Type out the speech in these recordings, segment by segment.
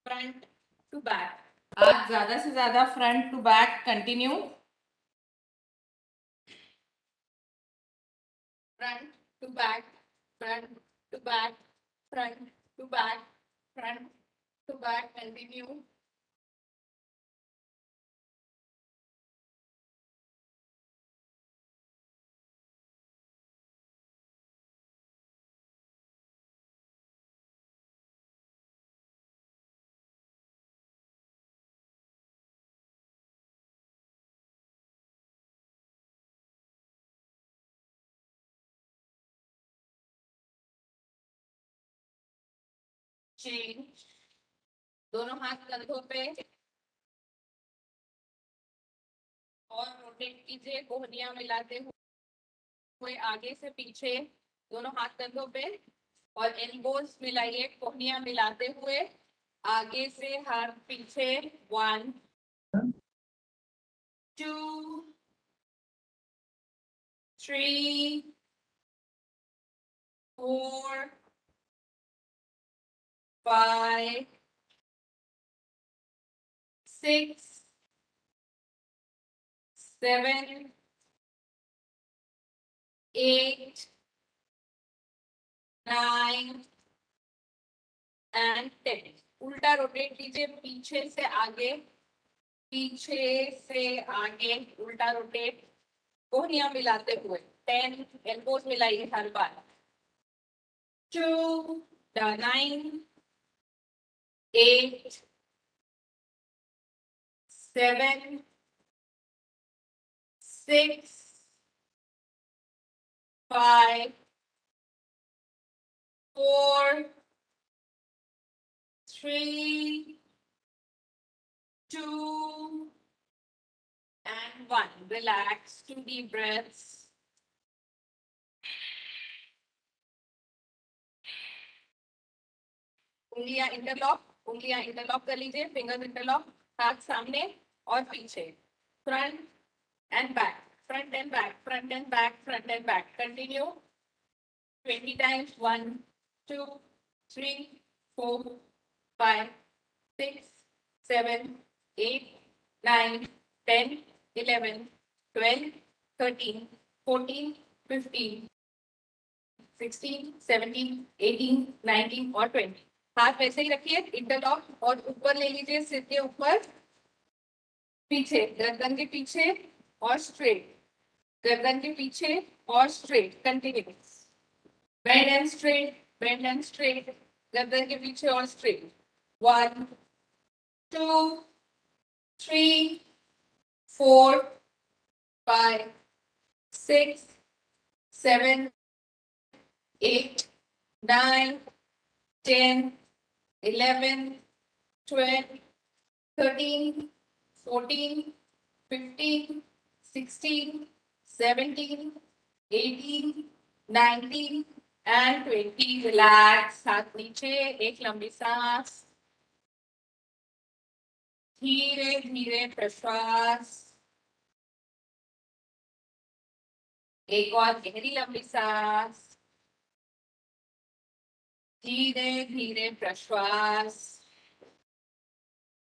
Front to back. आज ज्यादा से ज्यादा front to back continue. Front to back, front to back, front to back, front to back continue. Change. दोनों हाथ कंधों पे और रोटेट कीजिए, कोहनियां मिलाते हुए आगे से पीछे। दोनों हाथ कंधों पे और एल्बोज मिलाइए, कोहनियां मिलाते हुए आगे से हाथ पीछे। 1 2 3 4 5 6 7 8 9 एंड 10। उल्टा रोटेट कीजिए, पीछे से आगे, पीछे से आगे, उल्टा रोटेट, कोहनियां मिलाते हुए। 10 elbows मिलाइए her bar. 2 9 8 7 6 5 4 3 2 and 1. Relax, 2 deep breaths. उंगलियां इंटरलॉक कर लीजिए, फिंगर्स इंटरलॉक, हाथ सामने और पीछे। Front end back, front end back, front end back, front end back. Continue 20 times. 1 2 3 4 5 6 7 8 9 10 11 12 13 14 15 16 17 18 19 और 20। हाथ वैसे ही रखिए, इंटरलॉक, और ऊपर ले लीजिए, सिर के ऊपर, पीछे, गर्दन के पीछे और स्ट्रेट, गर्दन के पीछे और straight. Continue. Bend and straight, bend and straight, गर्दन के पीछे और स्ट्रेट। 1 2 3 4 5 6 7 8 9 10 11 12 13 14 15 16 17 18 19 and 20. Relax, हाथ नीचे, एक लंबी सांस, धीरे धीरे प्रश्वास, एक और गहरी लंबी सांस, धीरे धीरे प्रश्वास।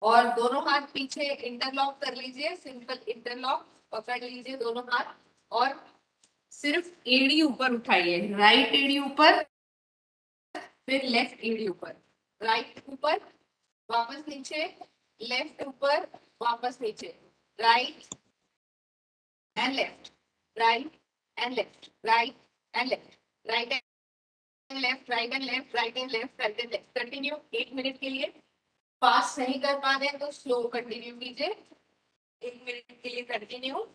और दोनों हाथ पीछे इंटरलॉक कर लीजिए, सिंपल इंटरलॉक पकड़ लीजिए दोनों हाथ, और सिर्फ एड़ी ऊपर उठाइए, राइट एड़ी ऊपर, फिर लेफ्ट एड़ी ऊपर, राइट ऊपर, वापस नीचे, लेफ्ट ऊपर, वापस नीचे, right and left, right and left, right and left, right and left, right and left, right and left, right and left. Continue 1 minute के लिए। फास्ट नहीं कर पा रहे तो स्लो कंटिन्यू कीजिए। 1 मिनट के लिए continue.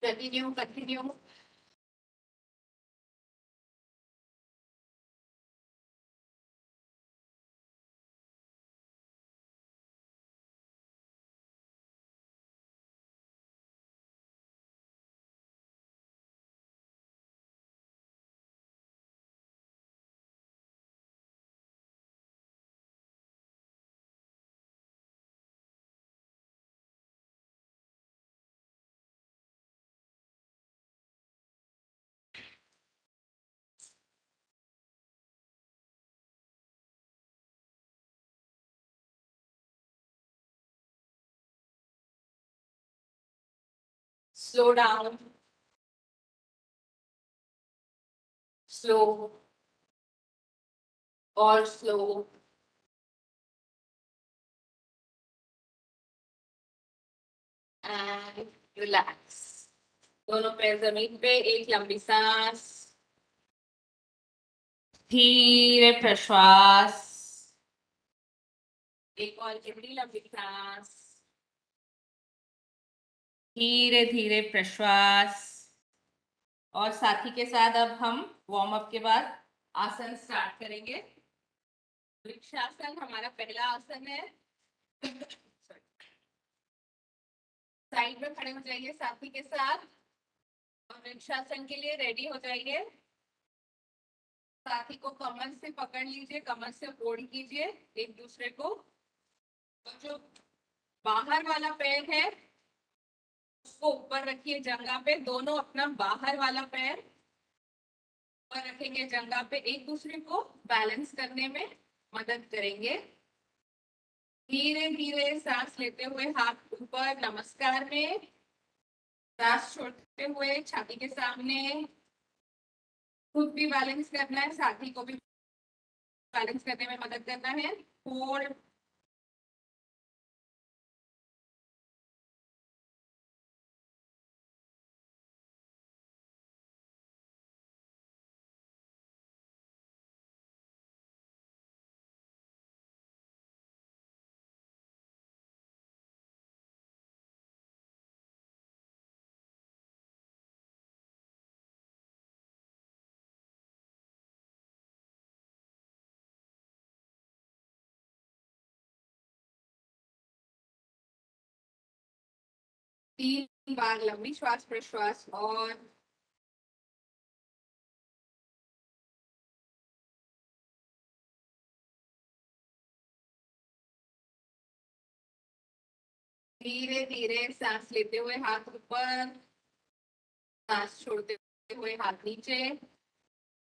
Continue continue. Slow down, slow और स्लो, एंड रिलैक्स। दोनों पैर जमीन पे, एक लंबी सांस, धीरे प्रश्वास, एक और गहरी लंबी सांस, धीरे धीरे प्रश्वास। और साथी के साथ अब हम वार्म अप के बाद आसन स्टार्ट करेंगे। वृक्षासन हमारा पहला आसन है। साइड में खड़े हो जाइए साथी के साथ और वृक्षासन के लिए रेडी हो जाइए। साथी को कमर से पकड़ लीजिए, कमर से होल्ड कीजिए एक दूसरे को। और जो बाहर वाला पैर है उसको ऊपर रखिए जंघा पे। दोनों अपना बाहर वाला पैर ऊपर रखेंगे जंघा पे, एक दूसरे को बैलेंस करने में मदद करेंगे। धीरे धीरे सांस लेते हुए हाथ ऊपर नमस्कार में, सांस छोड़ते हुए छाती के सामने। खुद भी बैलेंस करना है, साथी को भी बैलेंस करने में मदद करना है। होल्ड, 3 बार लंबी श्वास प्रश्वास। और धीरे धीरे सांस लेते हुए हाथ ऊपर, सांस छोड़ते हुए हाथ नीचे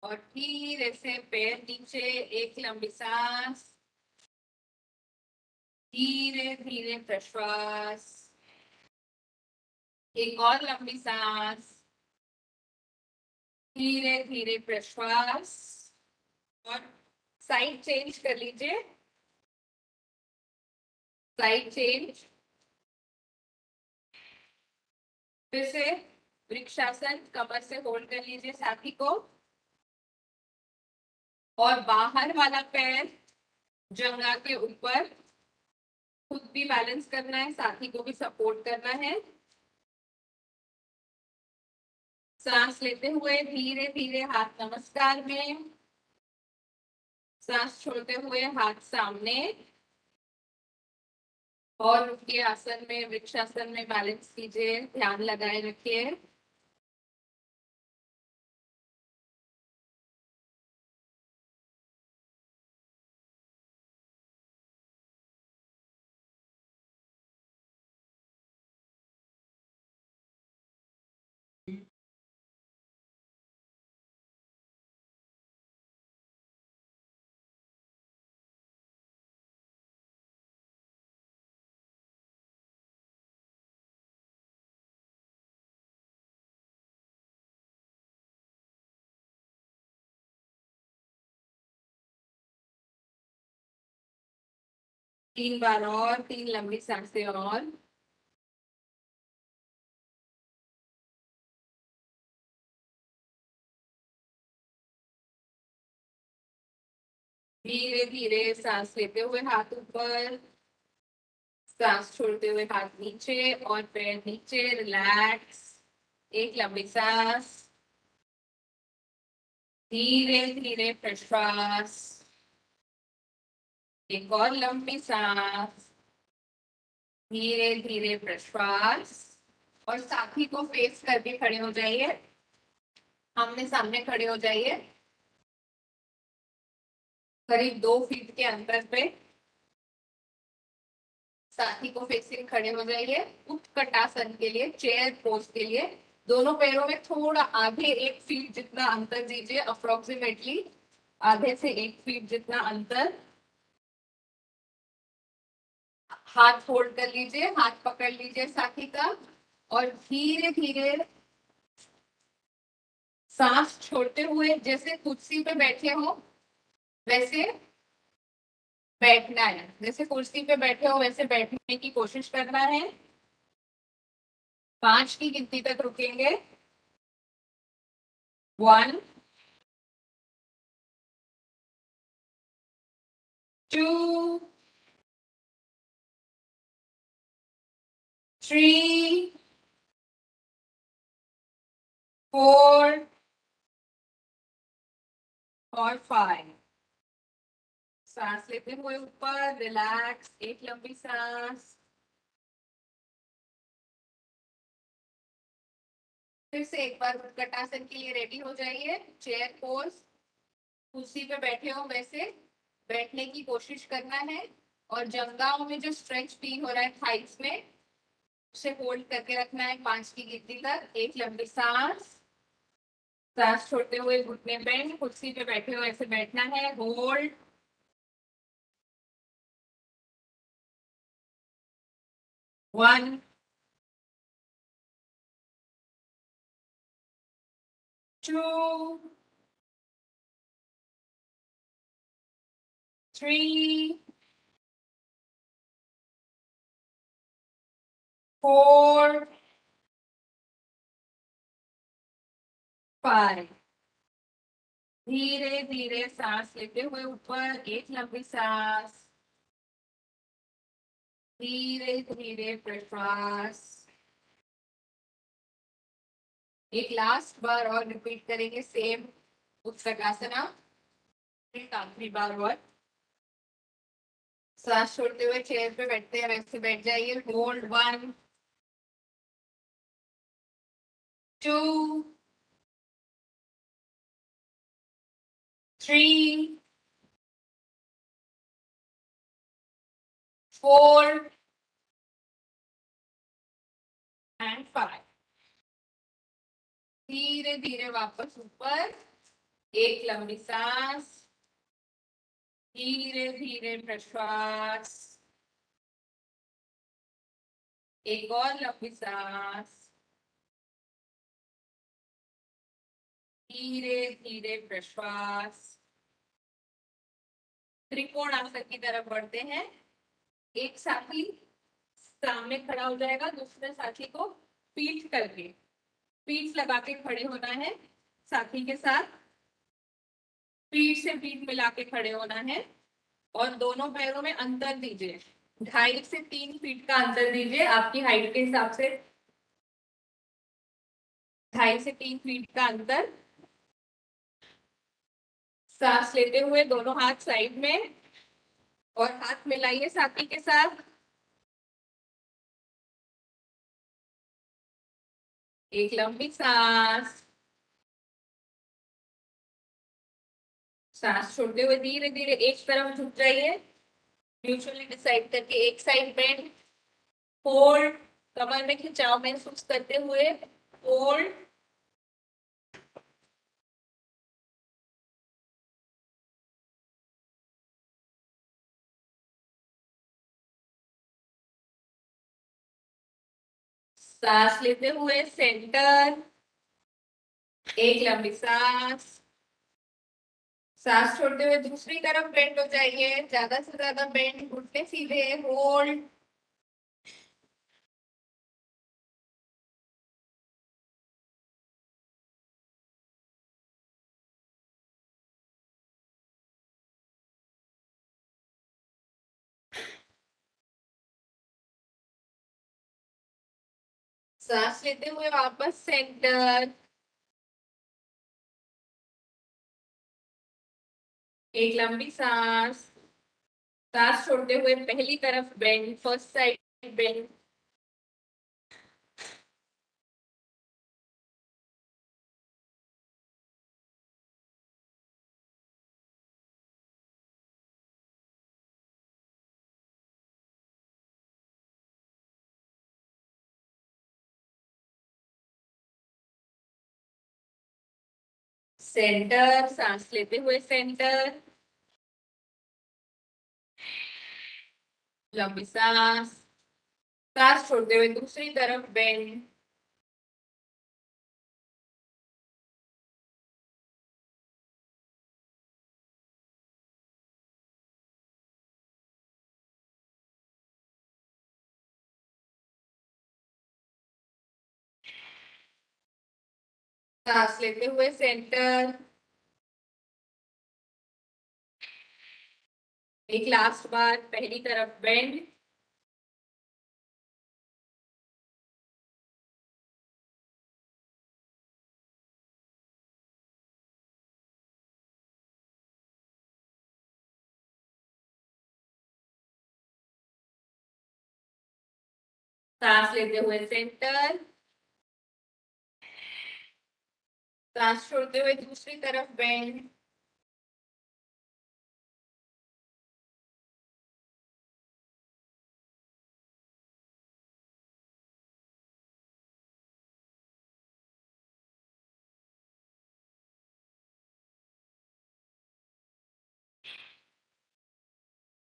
और धीरे से पैर नीचे। एक लंबी सांस, धीरे धीरे प्रश्वास, एक और लंबी सांस, धीरे धीरे प्रश्वास। और साइड चेंज कर लीजिए, साइड चेंज। फिर से वृक्षासन, कमर से होल्ड कर लीजिए साथी को और बाहर वाला पैर जंघा के ऊपर। खुद भी बैलेंस करना है, साथी को भी सपोर्ट करना है। सांस लेते हुए धीरे धीरे हाथ नमस्कार में, सांस छोड़ते हुए हाथ सामने और रुकिए आसन में, वृक्षासन में बैलेंस कीजिए, ध्यान लगाए रखिए। तीन बार और, 3 लंबी सांसें और। धीरे धीरे सांस लेते हुए हाथ ऊपर, सांस छोड़ते हुए हाथ नीचे और पैर नीचे, रिलैक्स। एक लंबी सांस, धीरे धीरे प्रश्वास, एक और लंबी सांस, धीरे धीरे प्रश्वास। और साथी को फेस करके खड़े हो जाइए, आमने सामने खड़े हो जाइए, करीब 2 फीट के अंतर पे साथी को फेसिंग खड़े हो जाइए। उत्कटासन के लिए, चेयर पोज के लिए दोनों पैरों में थोड़ा आधे 1 फीट जितना अंतर दीजिए, अप्रोक्सीमेटली आधे से 1 फीट जितना अंतर। हाथ फोल्ड कर लीजिए, हाथ पकड़ लीजिए साथी का और धीरे धीरे सांस छोड़ते हुए जैसे कुर्सी पे बैठे हो वैसे बैठना है। जैसे कुर्सी पे बैठे हो वैसे बैठने की कोशिश करना है। 5 की गिनती तक रुकेंगे। 1 2 3 4 और 5। सांस लेते हुए ऊपर रिलैक्स, एक लंबी सांस। फिर से एक बार उत्कटासन के लिए रेडी हो जाइए। चेयर पोज, कुर्सी पे बैठे हो वैसे बैठने की कोशिश करना है। और जंघाओं में जो स्ट्रेच फील हो रहा है थाइस में, उसे होल्ड करके रखना है 5 की गिनती तक। एक लंबी सांस। सांस छोड़ते हुए घुटने बेंड, कुर्सी पे बैठे हो ऐसे बैठना है। होल्ड। 1 2 3 4 5। धीरे धीरे सांस लेते हुए ऊपर, एक लंबी सांस। धीरे धीरे प्रश्वास। एक लास्ट बार और रिपीट करेंगे सेम उत्सर्गासना। एक आखिरी बार और। सांस छोड़ते हुए चेयर पे बैठते हैं वैसे बैठ जाइए। Hold 1 2 3 4 and 5। धीरे धीरे वापस ऊपर, एक लंबी सांस। धीरे धीरे प्रश्वास। एक और लंबी सांस। धीरे धीरे प्रश्वास। त्रिकोण आसन की तरफ बढ़ते हैं। एक साथी सामने खड़ा हो जाएगा, दूसरे साथी को पीठ करके, पीठ लगा के खड़े होना है। साथी के साथ पीठ से पीठ मिला के खड़े होना है। और दोनों पैरों में अंतर दीजिए। 2.5 से 3 फीट का अंतर दीजिए आपकी हाइट के हिसाब से। 2.5 से 3 फीट का अंतर। सांस लेते हुए दोनों हाथ साइड में और हाथ मिलाइए साथी के साथ। एक लंबी सांस। सांस छोड़ते हुए धीरे धीरे एक तरफ झुक जाइए। म्यूचुअली डिसाइड करके एक साइड बेंड। होल्ड। कमर में खिंचाव महसूस करते हुए होल्ड। सांस लेते हुए सेंटर, एक लंबी सांस। सांस छोड़ते हुए दूसरी तरफ बेंड हो जाइए, ज्यादा से ज्यादा बेंड, घुटने सीधे। होल्ड। सांस लेते हुए वापस सेंटर, एक लंबी सांस। सांस छोड़ते हुए पहली तरफ bend, first side bend. Centre, सांस लेते हुए सेंटर, लंबी सांस। सांस छोड़ते हुए दूसरी तरफ बेंड। सांस लेते हुए सेंटर। एक लास्ट बार, पहली तरफ बेंड। सांस लेते हुए सेंटर। सांस छोड़ते हुए दूसरी तरफ बेंड।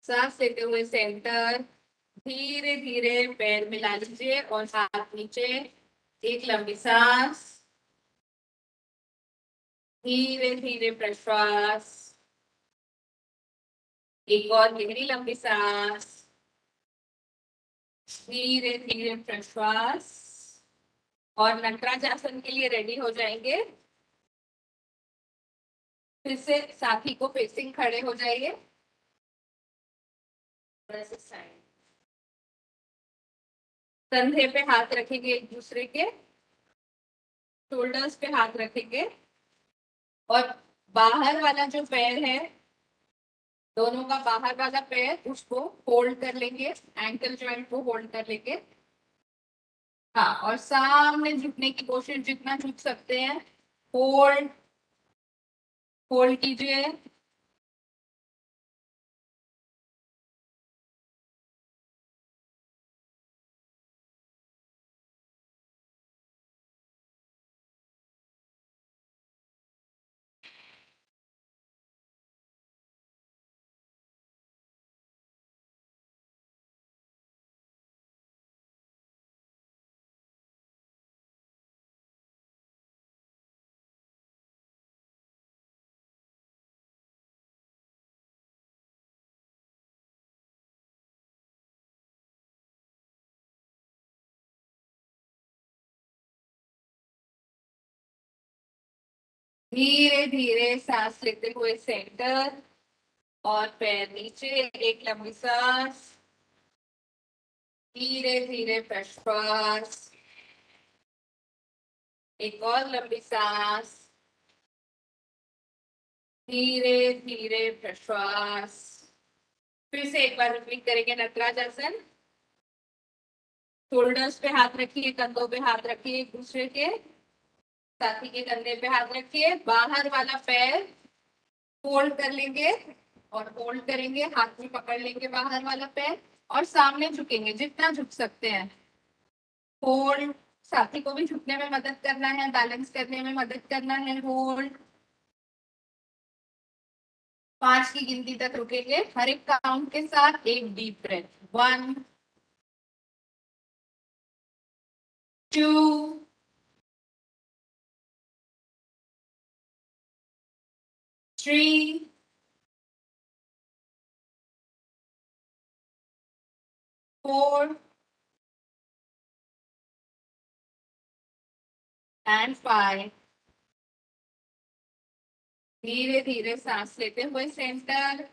सांस लेते हुए सेंटर। धीरे धीरे पैर मिला लीजिए और हाथ नीचे। एक लंबी सांस। धीरे धीरे प्रश्वास। एक और गहरी लंबी सांस। धीरे धीरे प्रश्वास। और नटराज आसन के लिए रेडी हो जाएंगे। फिर से साथी को फेसिंग खड़े हो जाइए। कंधे पे हाथ रखेंगे एक दूसरे के। शोल्डर्स पे हाथ रखेंगे। और बाहर वाला जो पैर है, दोनों का बाहर वाला पैर, उसको होल्ड कर लेंगे। एंकल जॉइंट को होल्ड कर लेंगे। हाँ, और सामने झुकने की कोशिश, जितना झुक सकते हैं। होल्ड। होल्ड कीजिए। धीरे धीरे सांस लेते हुए सेंटर। और पैर नीचे। एक लंबी सांस। धीरे धीरे प्रश्वास। एक और लंबी सांस। धीरे धीरे प्रश्वास। फिर से एक बार रिपीट करेंगे नटराज आसन। शोल्डर्स पे हाथ रखिए, कंधों पे हाथ रखिए एक दूसरे के। साथी के कंधे पे हाथ रखिए। बाहर वाला पैर फोल्ड कर लेंगे। और होल्ड करेंगे, हाथ में पकड़ लेंगे बाहर वाला पैर। और सामने झुकेंगे, जितना झुक सकते हैं। होल्ड। साथी को भी झुकने में मदद करना है, बैलेंस करने में मदद करना है। होल्ड। 5 की गिनती तक रुकेंगे। हर एक काउंट के साथ एक डीप ब्रेथ। 1, 2, 3, 4 एंड 5। धीरे धीरे सांस लेते हुए सेंटर।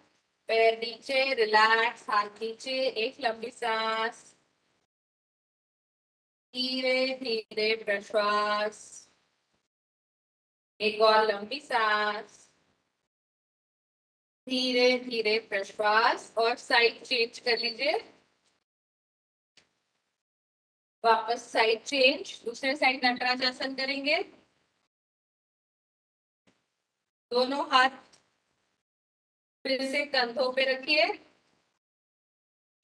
पैर नीचे, रिलैक्स, हाथ नीचे। एक लंबी सांस। धीरे धीरे प्रश्वास। एक और लंबी सांस। धीरे धीरे प्रश्वास। और साइड चेंज कर लीजिए। वापस साइड चेंज, दूसरे साइड नटराज आसन करेंगे। दोनों हाथ फिर से कंधों पे रखिए।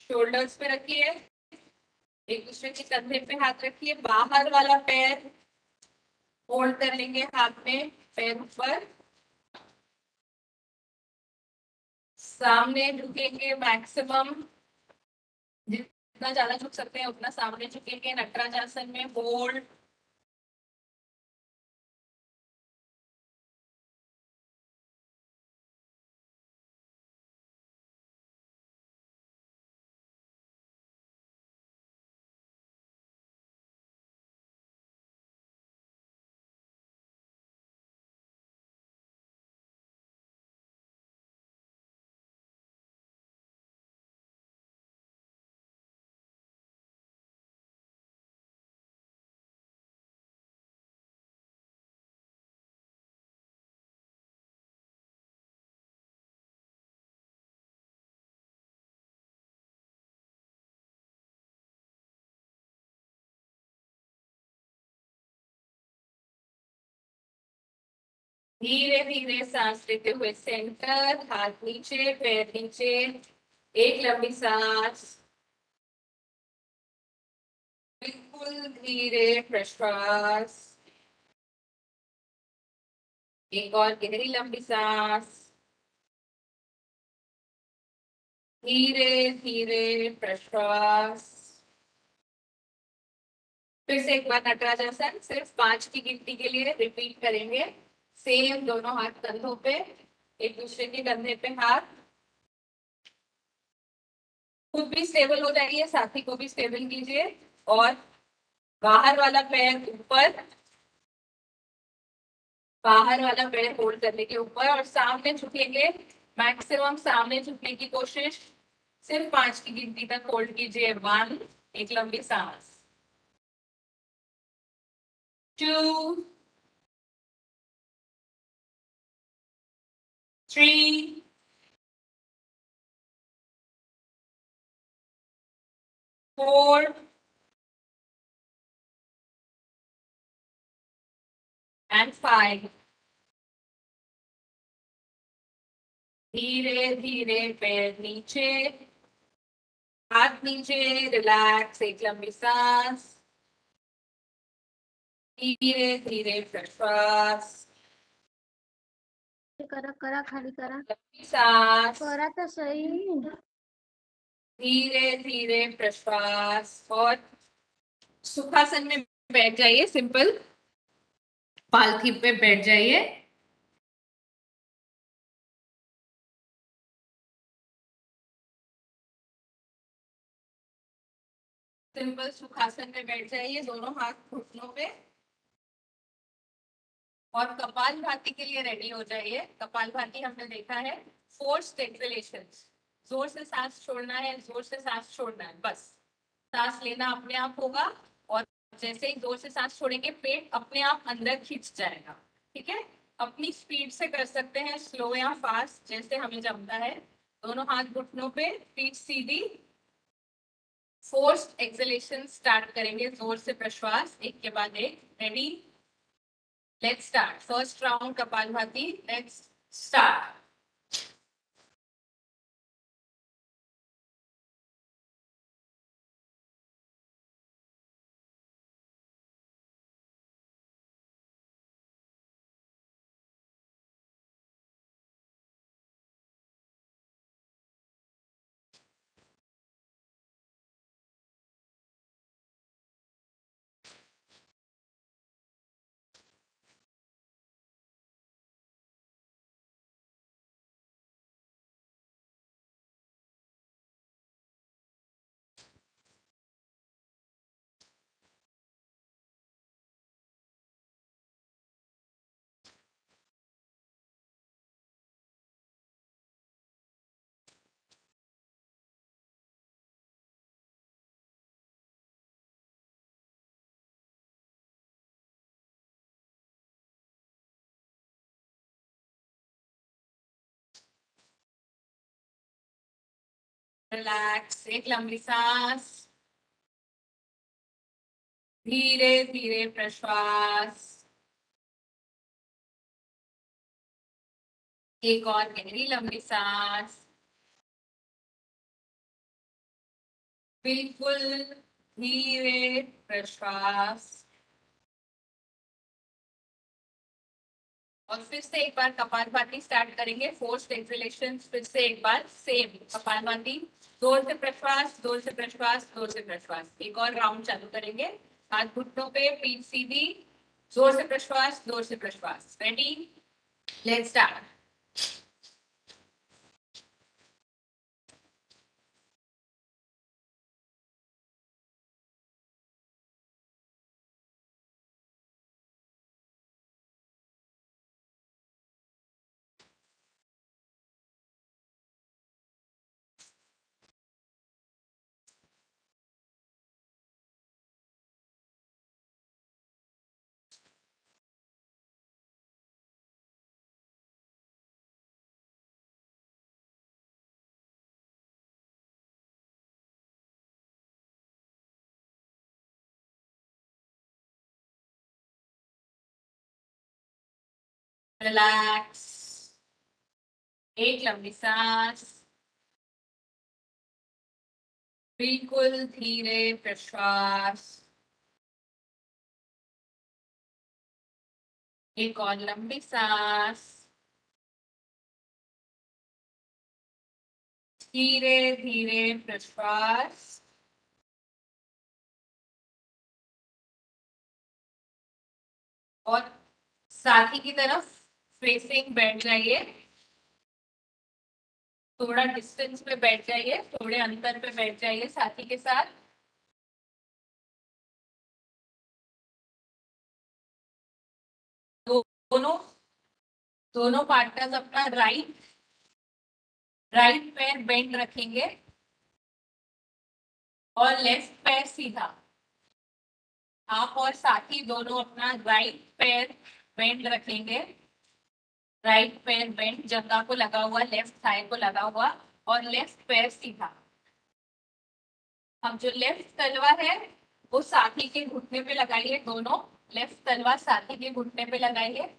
शोल्डर्स पे रखिए। एक दूसरे के कंधे पे हाथ रखिए। बाहर वाला पैर होल्ड कर लेंगे हाथ में, पैर ऊपर। सामने झुकेंगे मैक्सिमम। जितना ज्यादा झुक सकते हैं उतना सामने झुकेंगे नटराज आसन में। होल्ड। धीरे धीरे सांस लेते हुए सेंटर, हाथ नीचे, पैर नीचे, एक लंबी सांस, बिल्कुल धीरे प्रश्वास, एक और गहरी लंबी सांस, धीरे धीरे प्रश्वास। फिर से एक बार नटराजासन सिर्फ 5 की गिनती के लिए रिपीट करेंगे। सेम दोनों हाथ कंधों पे, एक दूसरे के कंधे पे हाथ, खुद भी स्टेबल हो जाइए, साथी को भी स्टेबल कीजिए और बाहर वाला पैर ऊपर, बाहर वाला पैर होल्ड करने के ऊपर और सामने झुकेंगे। मैक्सिमम सामने झुकने की कोशिश, सिर्फ 5 की गिनती तक होल्ड कीजिए। 1, एक लंबी सांस, 2, 3, 4 and 5। धीरे धीरे पैर नीचे, हाथ नीचे, रिलैक्स, एक लंबी सांस, धीरे धीरे प्रश्वास, करा करा खाली करा, लंबी सांस, करा तो सही। धीरे धीरे प्रश्वास और सुखासन में बैठ जाइए। सिंपल पालथी पे बैठ जाइए। सिंपल सुखासन में बैठ जाइए, दोनों हाथ घुटनों पे और कपालभाति के लिए रेडी हो जाइए। कपालभाति हमने देखा है फोर्स्ड एक्सहेलेशन, जोर से सांस छोड़ना है, जोर से सांस छोड़ना है, बस सांस लेना अपने आप होगा और जैसे ही जोर से सांस छोड़ेंगे पेट अपने आप अंदर खींच जाएगा। ठीक है, अपनी स्पीड से कर सकते हैं, स्लो या फास्ट जैसे हमें जमता है। दोनों हाथ घुटनों पे, पीठ सीधी, फोर्स्ड एक्सहेलेशन स्टार्ट करेंगे, जोर से प्रश्वास एक के बाद एक। Ready, let's start. First round kapalbhati, let's start. Relax, एक लंबी सांस, धीरे धीरे प्रश्वास, एक और गहरी लंबी सांस, बिल्कुल धीरे प्रश्वास और फिर से एक बार कपालभाति स्टार्ट करेंगे। फोर्स्ड एक्सहेलेशन, फिर से एक बार सेम कपालभाति, जोर से प्रश्वास, जोर से प्रश्वास, जोर से प्रश्वास। एक और राउंड चालू करेंगे, हाथ घुटनों पे, पीठ सीधी, जोर से प्रश्वास, जोर से प्रश्वास। Ready, let's start. रिलैक्स, एक लंबी सांस, बिल्कुल धीरे प्रश्वास, एक और लंबी सांस, धीरे धीरे प्रश्वास, और साथी की तरफ फेसिंग बैठ जाइए, थोड़ा डिस्टेंस पे बैठ जाइए, थोड़े अंतर पे बैठ जाइए साथी के साथ। दोनों दोनों पार्टनर्स अपना राइट पैर बेंड रखेंगे और लेफ्ट पैर सीधा। आप और साथी दोनों अपना राइट पैर बेंड रखेंगे, राइट पैर बेंड, जगह को लगा हुआ, लेफ्ट थाई को लगा हुआ, और लेफ्ट पैर सीधा। अब जो लेफ्ट तलवार है वो साथी के घुटने पे लगाइए, दोनों लेफ्ट तलवार साथी के घुटने पे लगाइए।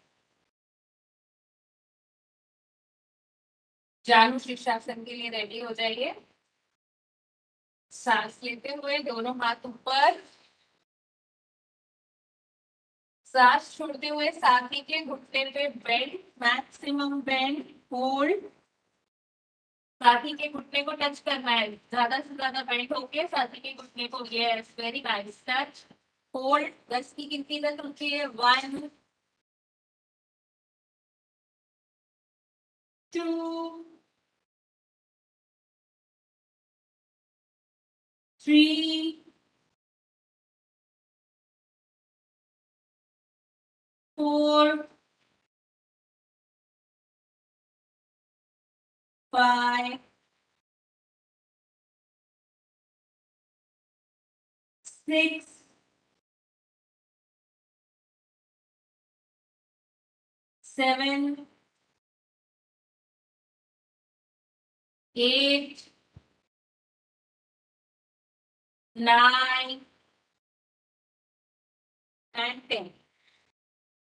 जानु शीर्षासन के लिए रेडी हो जाइए। सांस लेते हुए दोनों हाथ ऊपर, सांस छोड़ते हुए साथी के घुटने पे बेंड, मैक्सिमम बेंड, होल्ड। साथी के घुटने को टच करना है, ज्यादा से ज्यादा बेंड होके साथी के घुटने को, yes very nice, touch, hold. 10 की गिनती तक रुकिए, 1 2 3 4 5 6 7 8 9 एंड 10।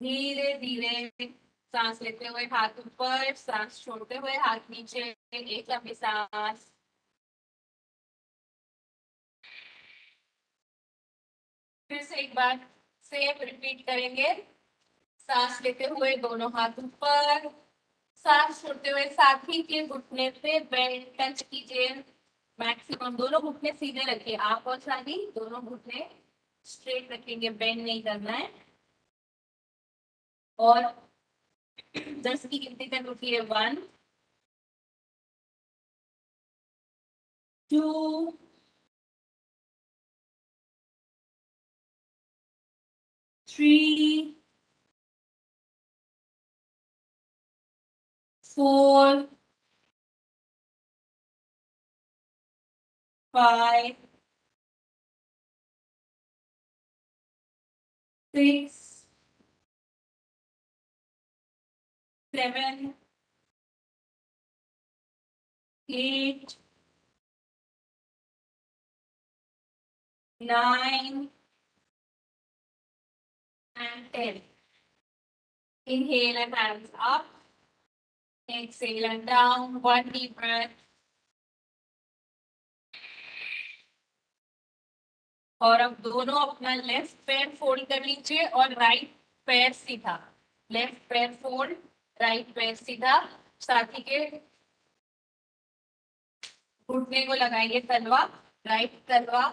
धीरे धीरे सांस लेते हुए हाथ ऊपर, सांस छोड़ते हुए हाथ नीचे, एक लंबी सांस, फिर से एक बार सेम रिपीट करेंगे। सांस लेते हुए दोनों हाथ ऊपर, सांस छोड़ते हुए साथी के घुटने पे बेल्ट टच कीजिए, मैक्सिमम दोनों घुटने सीधे रखिए, आप और साथी दोनों घुटने स्ट्रेट रखेंगे, बेंड नहीं करना है। और 10 की गिनती तक रुकिए, 1 2 3 4 5 6 7 8 9 and 10. Inhale and hands up. Exhale and down. One deep breath. और अब दोनों अपना लेफ्ट पैर फोल्ड कर लीजिए और राइट पैर सीधा, लेफ्ट पैर फोल्ड, राइट पैर सीधा, साथी के घुटने को लगाइए तलवा, राइट तलवा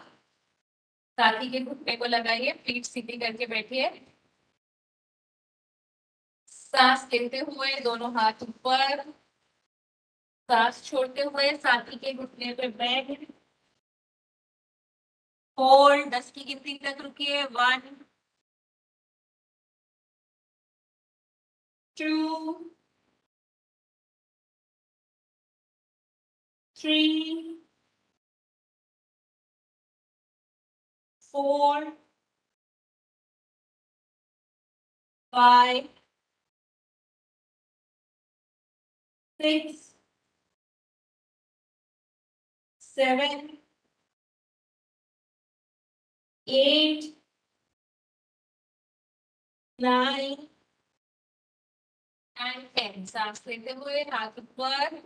साथी के घुटने को लगाइए, पीठ सीधी करके बैठिए। सांस लेते हुए दोनों हाथ ऊपर, सांस छोड़ते हुए साथी के घुटने पे बैठ, होल्ड, 10 की गिनती तक रुकिए, 1 2 3 4 5 6 7 8 9 एंड 10। सांस लेते हुए हाथ ऊपर,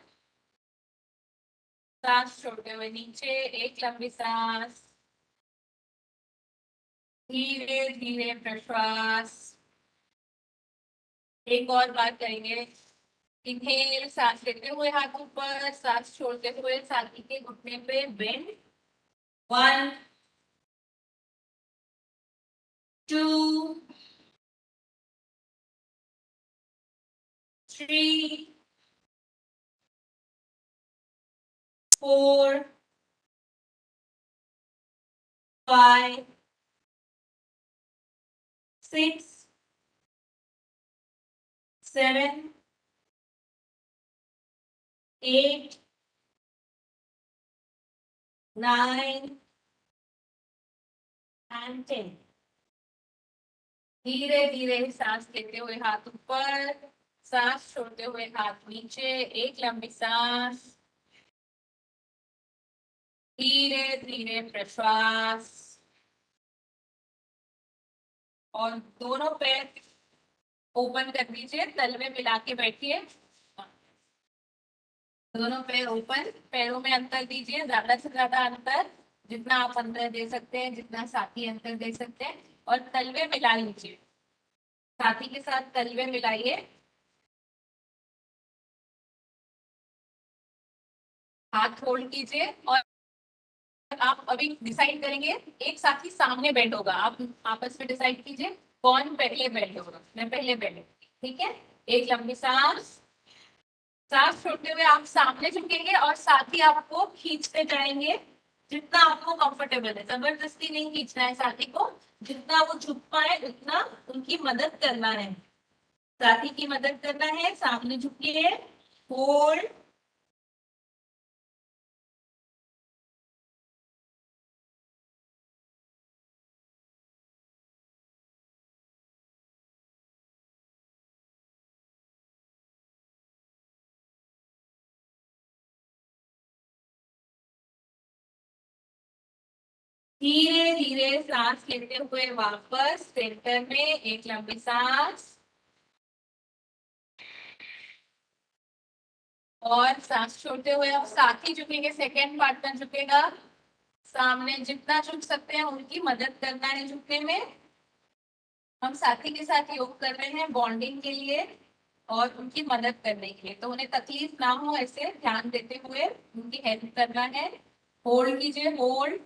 सांस छोड़ते हुए नीचे, एक लंबी सांस, धीरे धीरे प्रश्वास। एक और बात करेंगे। इनहेल, सांस लेते हुए हाथ ऊपर, सांस छोड़ते हुए छाती के घुटने पे बेंड। 1 2 3 4 5 6 7 8 9 एंड 10। धीरे धीरे सांस लेते हुए हाथ ऊपर, सांस छोड़ते हुए हाथ नीचे, एक लंबी सांस, धीरे धीरे प्रश्वास। और दोनों पैर ओपन कर दीजिए, तल में मिला के बैठिए। दोनों पैर ओपन, पैरों में अंतर दीजिए, ज्यादा से ज्यादा अंतर जितना आप अंतर दे सकते हैं, जितना साथी अंतर दे सकते हैं। और तलवे मिला लीजिए, साथी के साथ तलवे मिलाइए। हाथ होल्ड कीजिए और आप अभी डिसाइड करेंगे। एक साथी सामने बैठ होगा, आप आपस में डिसाइड कीजिए कौन पहले बैठ होगा। मैं पहले बैठ, ठीक है। एक लंबी सांस, सांस छोड़ते हुए आप सामने झुकेंगे और साथी आपको खींचते जाएंगे जितना आपको कंफर्टेबल है। जबरदस्ती नहीं खींचना है साथी को, जितना वो झुक पाए उतना उनकी मदद करना है। साथी की मदद करना है, सामने झुकिए, होल्ड। धीरे धीरे सांस लेते हुए वापस सेंटर में, एक लंबी सांस और सांस छोड़ते हुए अब साथी झुकेंगे, सेकेंड पार्टनर झुकेगा। सामने जितना झुक सकते हैं उनकी मदद करना है झुकने में। हम साथी के साथ योग कर रहे हैं बॉन्डिंग के लिए और उनकी मदद करने के लिए, तो उन्हें तकलीफ ना हो ऐसे ध्यान देते हुए उनकी हेल्प करना है। होल्ड कीजिए, होल्ड।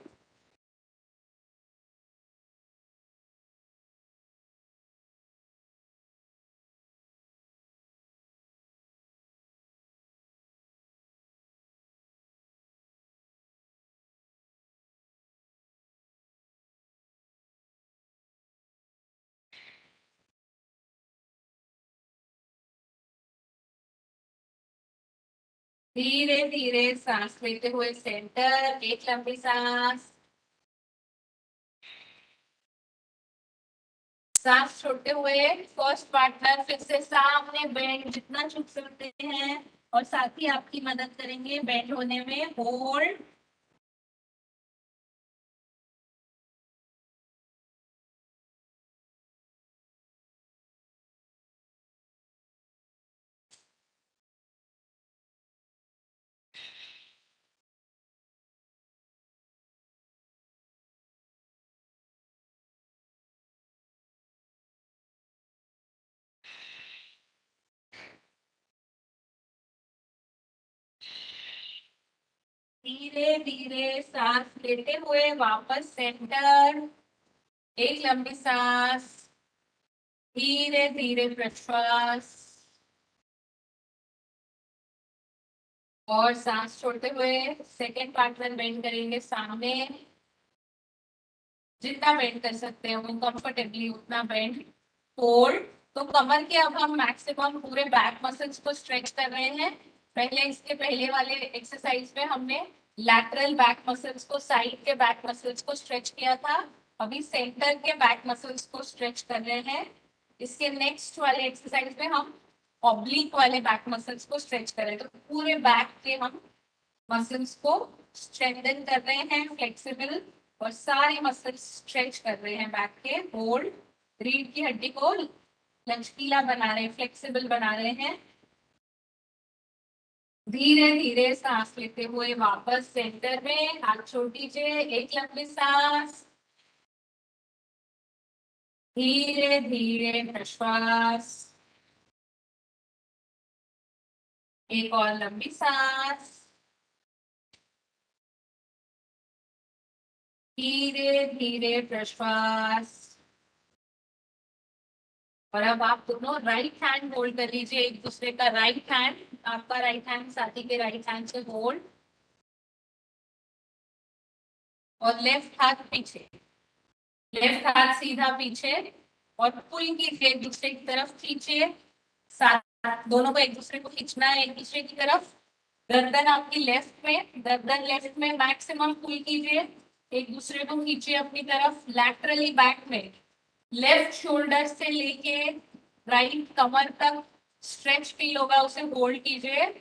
धीरे धीरे सांस लेते हुए सेंटर, एक लंबी सांस, सांस छोड़ते हुए फर्स्ट पार्टनर फिर से सामने बेंड, जितना झुक सकते हैं और साथी आपकी मदद करेंगे बेंड होने में। होल्ड। धीरे धीरे सांस लेते हुए वापस सेंटर, एक लंबी सांस, धीरे धीरे प्रश्वास और सांस छोड़ते हुए सेकेंड पार्टनर बेंड करेंगे सामने, जितना बेंड कर सकते हैं वो कंफर्टेबली उतना बेंड। होल्ड। तो कमर के अब हम मैक्सिमम पूरे बैक मसल्स को स्ट्रेच कर रहे हैं। पहले इसके पहले वाले एक्सरसाइज में हमने लैटरल बैक मसल्स को, साइड के बैक मसल्स को स्ट्रेच किया था। अभी सेंटर के बैक मसल्स को स्ट्रेच कर रहे हैं। इसके नेक्स्ट वाले एक्सरसाइज में हम ऑब्लिक वाले बैक मसल्स को स्ट्रेच कर रहे हैं। तो पूरे बैक के हम मसल्स को स्ट्रेंथन कर रहे हैं, फ्लेक्सिबल, और सारे मसल्स स्ट्रेच कर रहे हैं बैक के। होल्ड। रीढ़ की हड्डी को लचकीला बना रहे हैं, फ्लेक्सिबल बना रहे हैं। धीरे धीरे सांस लेते हुए वापस सेंटर में हाथ छोड़ दीजिए, एक लंबी सांस, धीरे धीरे प्रश्वास, एक और लंबी सांस, धीरे धीरे प्रश्वास। और अब आप दोनों राइट हैंड होल्ड कर लीजिए एक दूसरे का, राइट हैंड, आपका राइट हैंड साथी के राइट हैंड से होल्ड, और लेफ्ट हाथ पीछे, लेफ्ट हाथ सीधा पीछे, और पुल कीजिए एक दूसरे की तरफ, खींचिए, साथ दोनों को एक दूसरे को खींचना है एक दूसरे की तरफ। गर्दन आपकी लेफ्ट में, गर्दन लेफ्ट में मैक्सिमम पुल कीजिए, एक दूसरे को खींचिए अपनी तरफ, लैटरली बैक में, लेफ्ट शोल्डर से लेके राइट कमर तक स्ट्रेच फील होगा, उसे होल्ड कीजिए।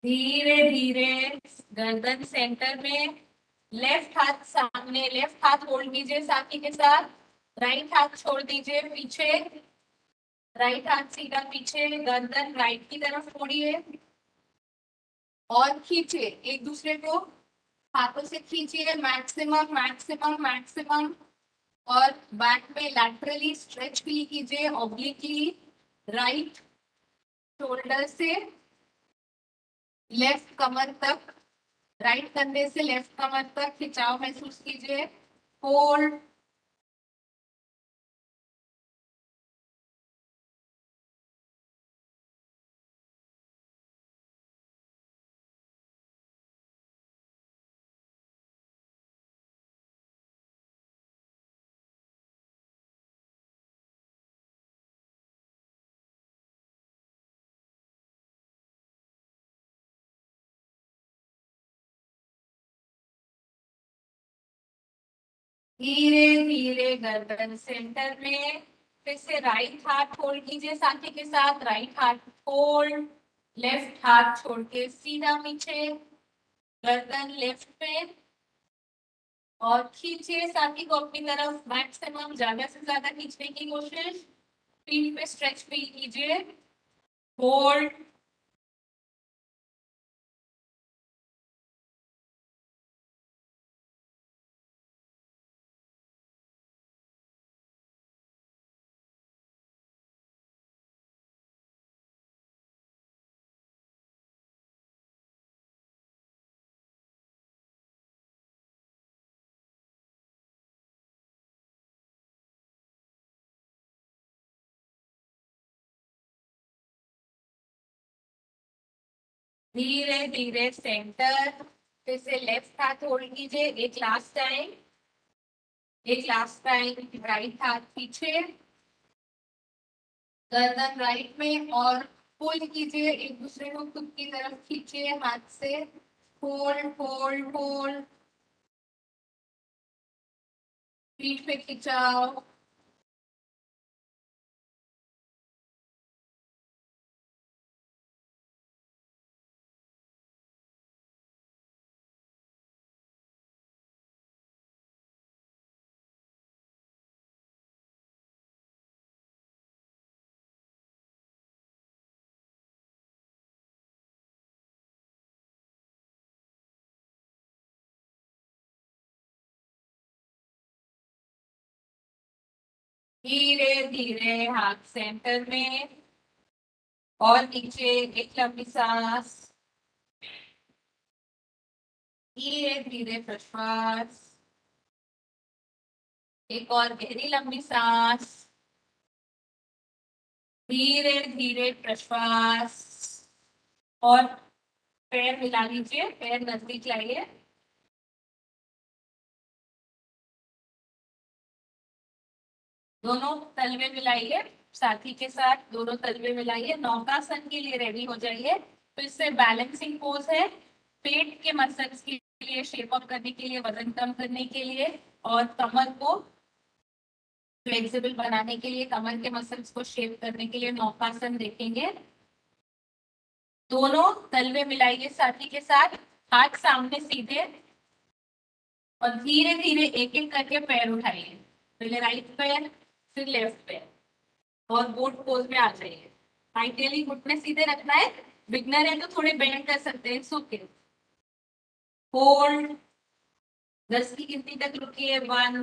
धीरे धीरे गर्दन सेंटर में, लेफ्ट हाथ सामने, लेफ्ट हाथ होल्ड कीजिए साथी के साथ, राइट हाथ छोड़ दीजिए पीछे, राइट हाथ सीधा पीछे, गर्दन राइट की तरफ मोड़िए और खींचिए एक दूसरे को, हाथों से खींचिए मैक्सिमम मैक्सिमम मैक्सिमम, और बैक में लैटरली स्ट्रेच फील कीजिए ऑब्लिकली, राइट शोल्डर से लेफ्ट कमर तक, राइट कंधे से लेफ्ट कमर तक खिंचाव महसूस कीजिए, होल्ड, धीरे धीरे गर्दन सेंटर में, फिर से राइट हाथ होल्ड कीजिए साथी के साथ, राइट हाथ होल्ड, लेफ्ट हाथ छोड़ के सीधा पीछे, गर्दन लेफ्ट पे, और खींचिए साथी को अपनी तरफ मैक्सिमम, ज्यादा से ज्यादा खींचने की कोशिश, पीठ पे स्ट्रेच फील कीजिए, होल्ड, धीरे धीरे सेंटर, फिर से लेफ्ट हाथ होल्ड कीजिए एक लास्ट टाइम, एक लास्ट टाइम, राइट हाथ पीछे, गर्दन राइट में, और पुल कीजिए एक दूसरे को खुद की तरफ खींचिए हाथ से, होल्ड होल्ड होल्ड, पीठ पे खिंचाओ, धीरे धीरे हाथ सेंटर में, और नीचे एक लंबी सांस, धीरे धीरे प्रश्वास, एक और गहरी लंबी सांस, धीरे धीरे प्रश्वास, और पैर मिला लीजिए, पैर नजदीक लाइए, दोनों तलवे मिलाइए साथी के साथ, दोनों तलवे मिलाइए, नौकासन के लिए रेडी हो जाइए। फिर से बैलेंसिंग पोज है, पेट के मसल्स के लिए शेप अप करने के लिए, वजन कम करने के लिए और कमर को फ्लेक्सिबल बनाने के लिए, कमर के मसल्स को शेप करने के लिए नौकासन देखेंगे। दोनों तलवे मिलाइए साथी के साथ, हाथ सामने सीधे और धीरे धीरे एक एक करके पैर उठाइए। पहले राइट पैर, फिर लेफ्ट पैर और बोट पोज में आ जाइए। आइडियली घुटने सीधे रखना है, बिगनर है तो थोड़े बेंड कर सकते हैं, इट्स ओके। होल्ड, 10 की गिनती तक रुकिए। 1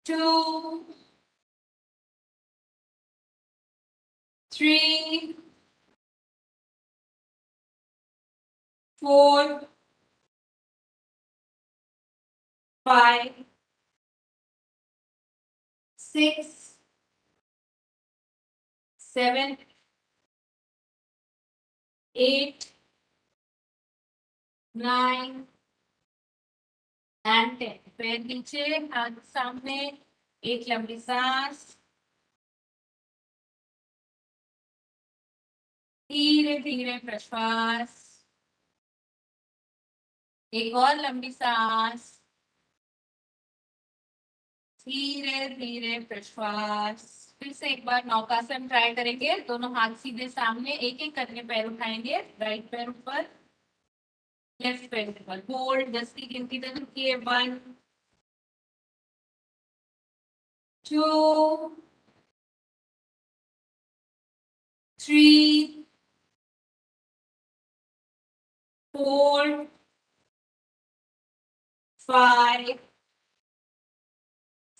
2 3 4 5 6 7 8 9 एंड 10। पैर नीचे, हाथ सामने, एक लंबी सांस, धीरे धीरे प्रश्वास, एक और लंबी सांस, धीरे धीरे प्रश्वास। फिर से एक बार नौकासन ट्राई करेंगे, दोनों हाथ सीधे सामने, एक एक करके पैर उठाएंगे। राइट पैर ऊपर, लेफ्ट पैर ऊपर। होल्ड, 10 की गिनती तक रुकिए। 1 2 3 4 5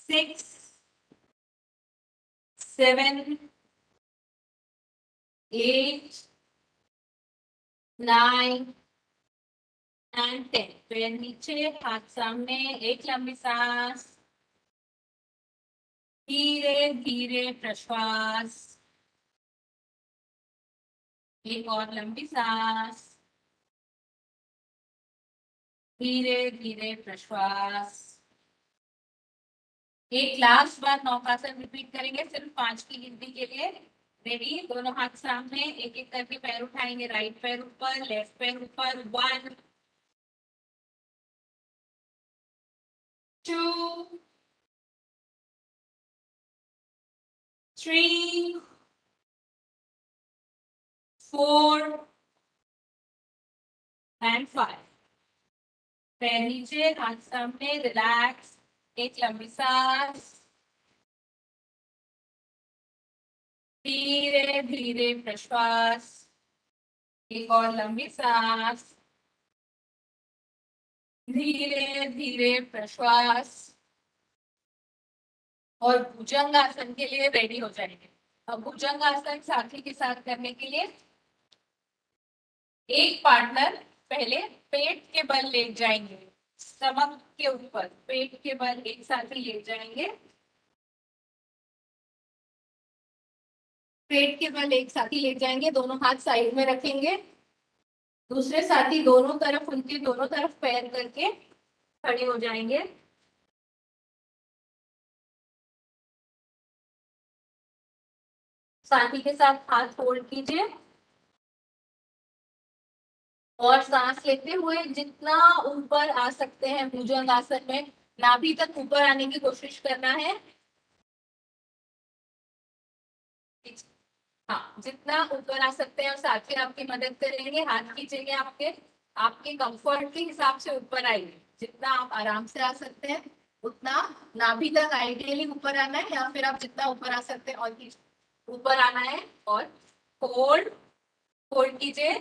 6 7 8 9 एंड 10। पैर नीचे, हाथ सामने, एक लंबी सांस, धीरे धीरे प्रश्वास, एक और लंबी सांस, धीरे धीरे प्रश्वास। एक लास्ट बार नौकासन रिपीट करेंगे, सिर्फ 5 की गिनती के लिए। रेडी, दोनों हाथ सामने, एक एक करके पैर उठाएंगे। राइट पैर ऊपर, लेफ्ट पैर ऊपर। 1 2 3 4 एंड 5। पैर नीचे, हाथ सामने, रिलैक्स, एक लंबी सांस, धीरे धीरे प्रश्वास, एक और लंबी सांस, धीरे धीरे प्रश्वास। और भुजंग आसन के लिए रेडी हो जाएंगे। अब भुजंग आसन साथी के साथ करने के लिए एक पार्टनर पहले पेट के बल लेट जाएंगे, स्टमक के ऊपर पेट के बल एक साथ ही लेट जाएंगे। पेट के बल एक साथ ही लेट जाएंगे, दोनों हाथ साइड में रखेंगे। दूसरे साथी दोनों तरफ, उनके दोनों तरफ पैर करके खड़े हो जाएंगे। साथी के साथ हाथ होल्ड कीजिए और सांस लेते हुए जितना ऊपर आ सकते हैं भुजंग आसन में, नाभि तक ऊपर आने की कोशिश करना है। हाँ, जितना ऊपर आ सकते हैं और साथी आपकी मदद करेंगे, हाथ खींचेंगे आपके, आपके कंफर्ट के हिसाब से ऊपर आइए। जितना आप आराम से आ सकते हैं उतना नाभि तक आइडियली ऊपर आना है, या फिर आप जितना ऊपर आ सकते हैं और ऊपर आना है। और होल्ड, होल्ड कीजिए।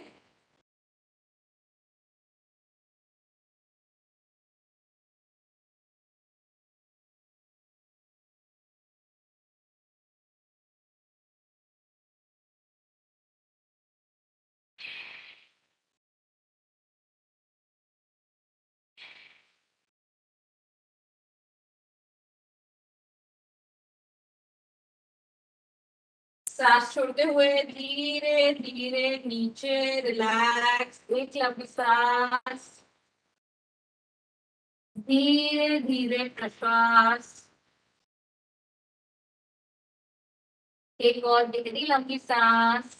सांस छोड़ते हुए धीरे धीरे नीचे रिलैक्स, एक लंबी सांस, धीरे धीरे प्रश्वास, एक और गहरी लंबी सांस,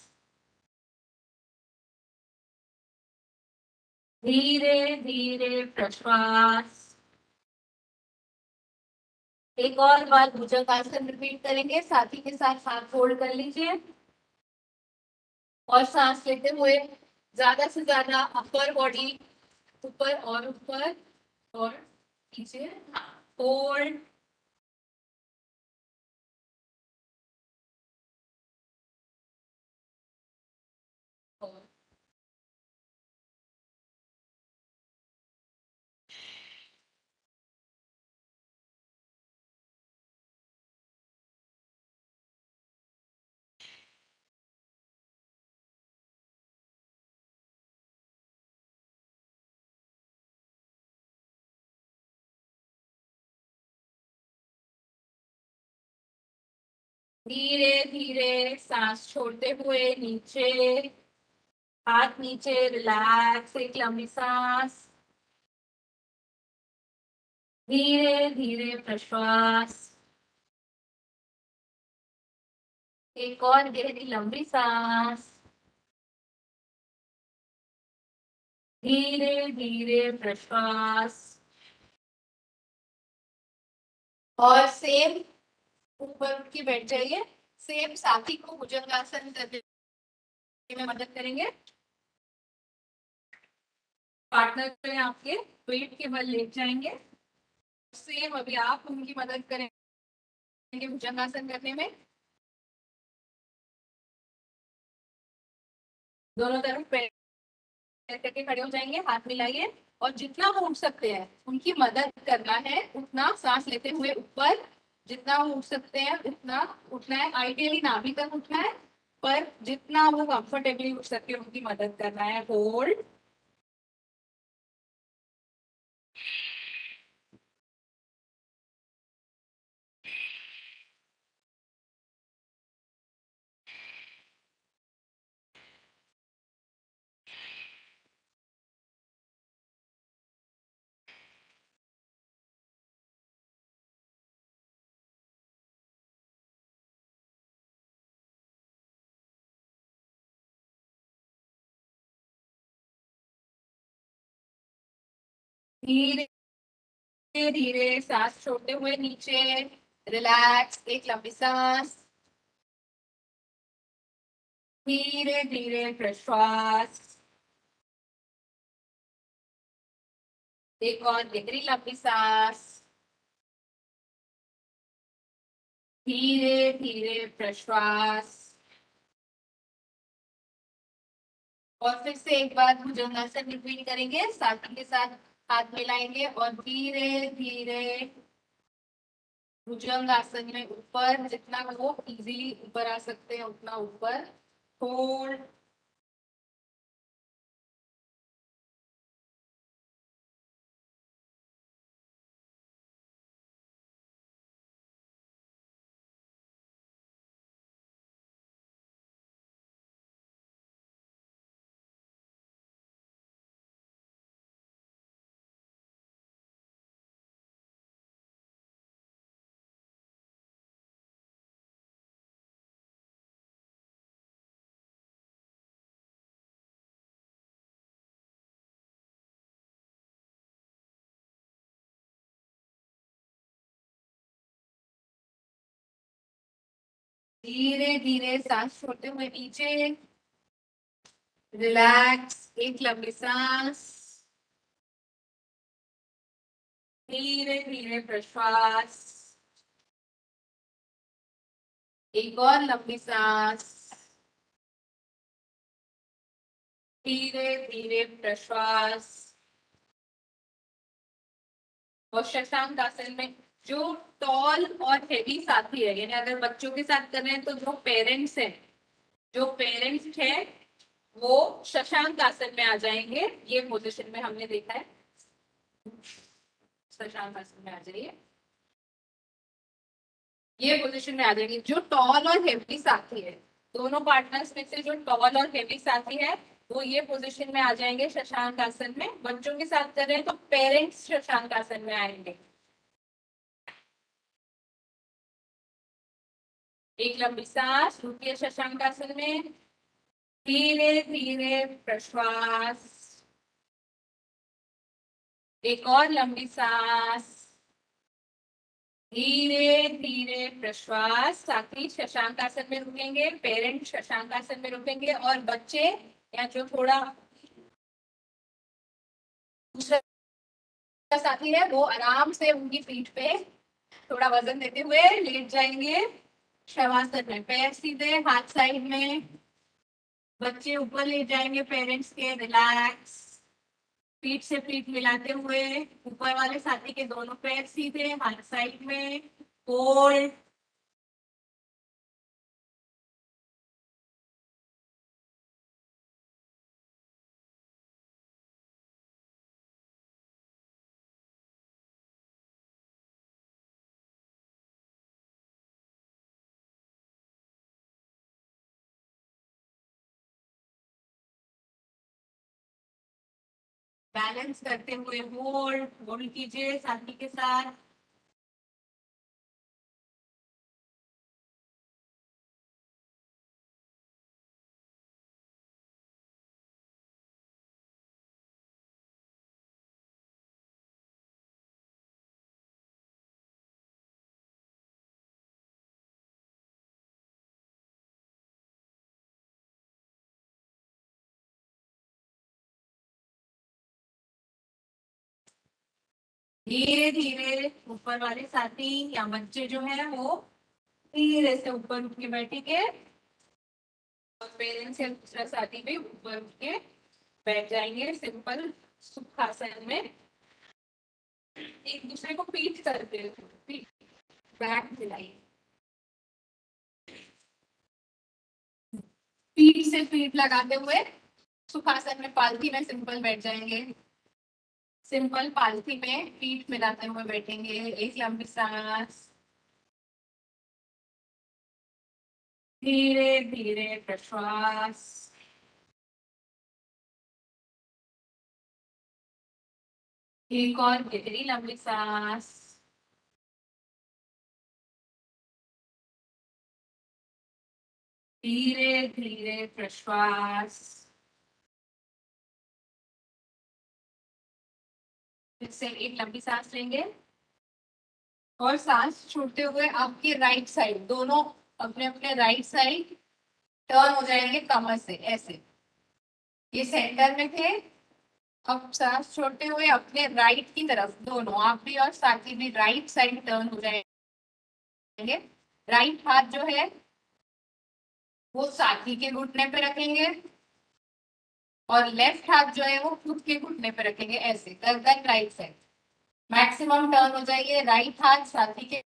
धीरे धीरे प्रश्वास। एक और बार भुजंगासन रिपीट करेंगे, साथी के साथ हाथ होल्ड कर लीजिए और सांस लेते हुए ज्यादा से ज्यादा अपर बॉडी ऊपर और ऊपर और नीचे, होल्ड, धीरे धीरे सांस छोड़ते हुए नीचे, हाथ नीचे, रिलैक्स, एक लंबी सांस, धीरे धीरे प्रश्वास, एक और गहरी लंबी सांस, धीरे धीरे प्रश्वास। और सेम ऊपर उठ के बैठ जाइए, सेम साथी को भुजंगासन करने में मदद करेंगे। पार्टनर जो है आपके पेट के बल लेट जाएंगे, सेम अभी आप उनकी मदद करेंगे भुजंगासन करने में। दोनों तरफ पैर करके खड़े हो जाएंगे, हाथ मिलाइए और जितना वो उठ सकते हैं उनकी मदद करना है, उतना सांस लेते हुए ऊपर, जितना वो उठ सकते हैं उतना उठना है। आइडियली नाभि तक उठना है, पर जितना वो कंफर्टेबली उठ सके उनकी मदद करना है। होल्ड, धीरे धीरे सांस छोड़ते हुए नीचे, रिलैक्स, एक लंबी सांस, धीरे धीरे प्रश्वास, एक और गहरी लंबी सांस, धीरे धीरे प्रश्वास। और फिर से एक बार भुजंगासन रिपीट करेंगे, साथी के साथ हाथ मिलाएंगे और धीरे धीरे भुजंगासन में ऊपर, जितना वो इजीली ऊपर आ सकते हैं उतना ऊपर। होल्ड, धीरे धीरे सांस छोड़ते हुए नीचे, रिलैक्स, एक लंबी सांस, धीरे धीरे प्रश्वास, एक और लंबी सांस, धीरे धीरे प्रश्वास। और शशांक आसन में जो टॉल और हेवी साथी है, यानी अगर बच्चों के साथ कर रहे हैं तो जो पेरेंट्स हैं वो शशांक आसन में आ जाएंगे। ये पोजीशन में हमने देखा है, शशांक आसन में आ जाइए, ये पोजीशन में आ जाएंगे। जो टॉल और हेवी साथी है, दोनों पार्टनर्स में से जो टॉल और हेवी साथी है वो ये पोजीशन में आ जाएंगे शशांक आसन में। बच्चों के साथ कर रहे हैं तो पेरेंट्स शशांक आसन में आएंगे। एक लंबी सांस, रुकिए शशांक आसन में, धीरे धीरे प्रश्वास, एक और लंबी सांस, धीरे धीरे प्रश्वास। साथी शशांक आसन में रुकेंगे, पेरेंट शशांक आसन में रुकेंगे, और बच्चे या जो थोड़ा दूसरा साथी है वो आराम से उनकी पीठ पे थोड़ा वजन देते हुए लेट जाएंगे शवासन में। पैर सीधे, हाथ साइड में, बच्चे ऊपर ले जाएंगे पेरेंट्स के। रिलैक्स, पीठ से पीठ मिलाते हुए ऊपर वाले साथी के दोनों पैर सीधे, हाथ साइड में, होल्ड। बैलेंस करते हुए होल्ड होल्ड कीजिए साथी के साथ। धीरे धीरे ऊपर वाले साथी या बच्चे जो है वो धीरे से ऊपर उठ के बैठेंगे, और पेरेंट्स या दूसरा साथी भी ऊपर उठ के बैठ जाएंगे सिंपल सुखासन में। एक दूसरे को पीठ करते हुए बैक मिलाइए, पीठ से पीठ लगाते हुए सुखासन में पालथी में सिंपल बैठ जाएंगे। सिंपल पालथी में पीठ मिलाते हुए बैठेंगे। एक लंबी सांस, धीरे धीरे प्रश्वास। एक और गहरी लंबी सांस, धीरे धीरे प्रश्वास। फिर से एक लंबी सांस लेंगे, और सांस छोड़ते हुए आपके राइट साइड दोनों अपने अपने राइट साइड टर्न हो जाएंगे कमर से ऐसे। ये सेंटर में थे, अब सांस छोड़ते हुए अपने राइट की तरफ दोनों आप भी और साथी भी राइट साइड टर्न हो जाएंगे। राइट हाथ जो है वो साथी के घुटने पे रखेंगे, और लेफ्ट हाथ जो है वो खुद के घुटने पे रखेंगे ऐसे, गर्दन राइट साइड। मैक्सिमम टर्न हो जाइए, राइट हाथ साथी के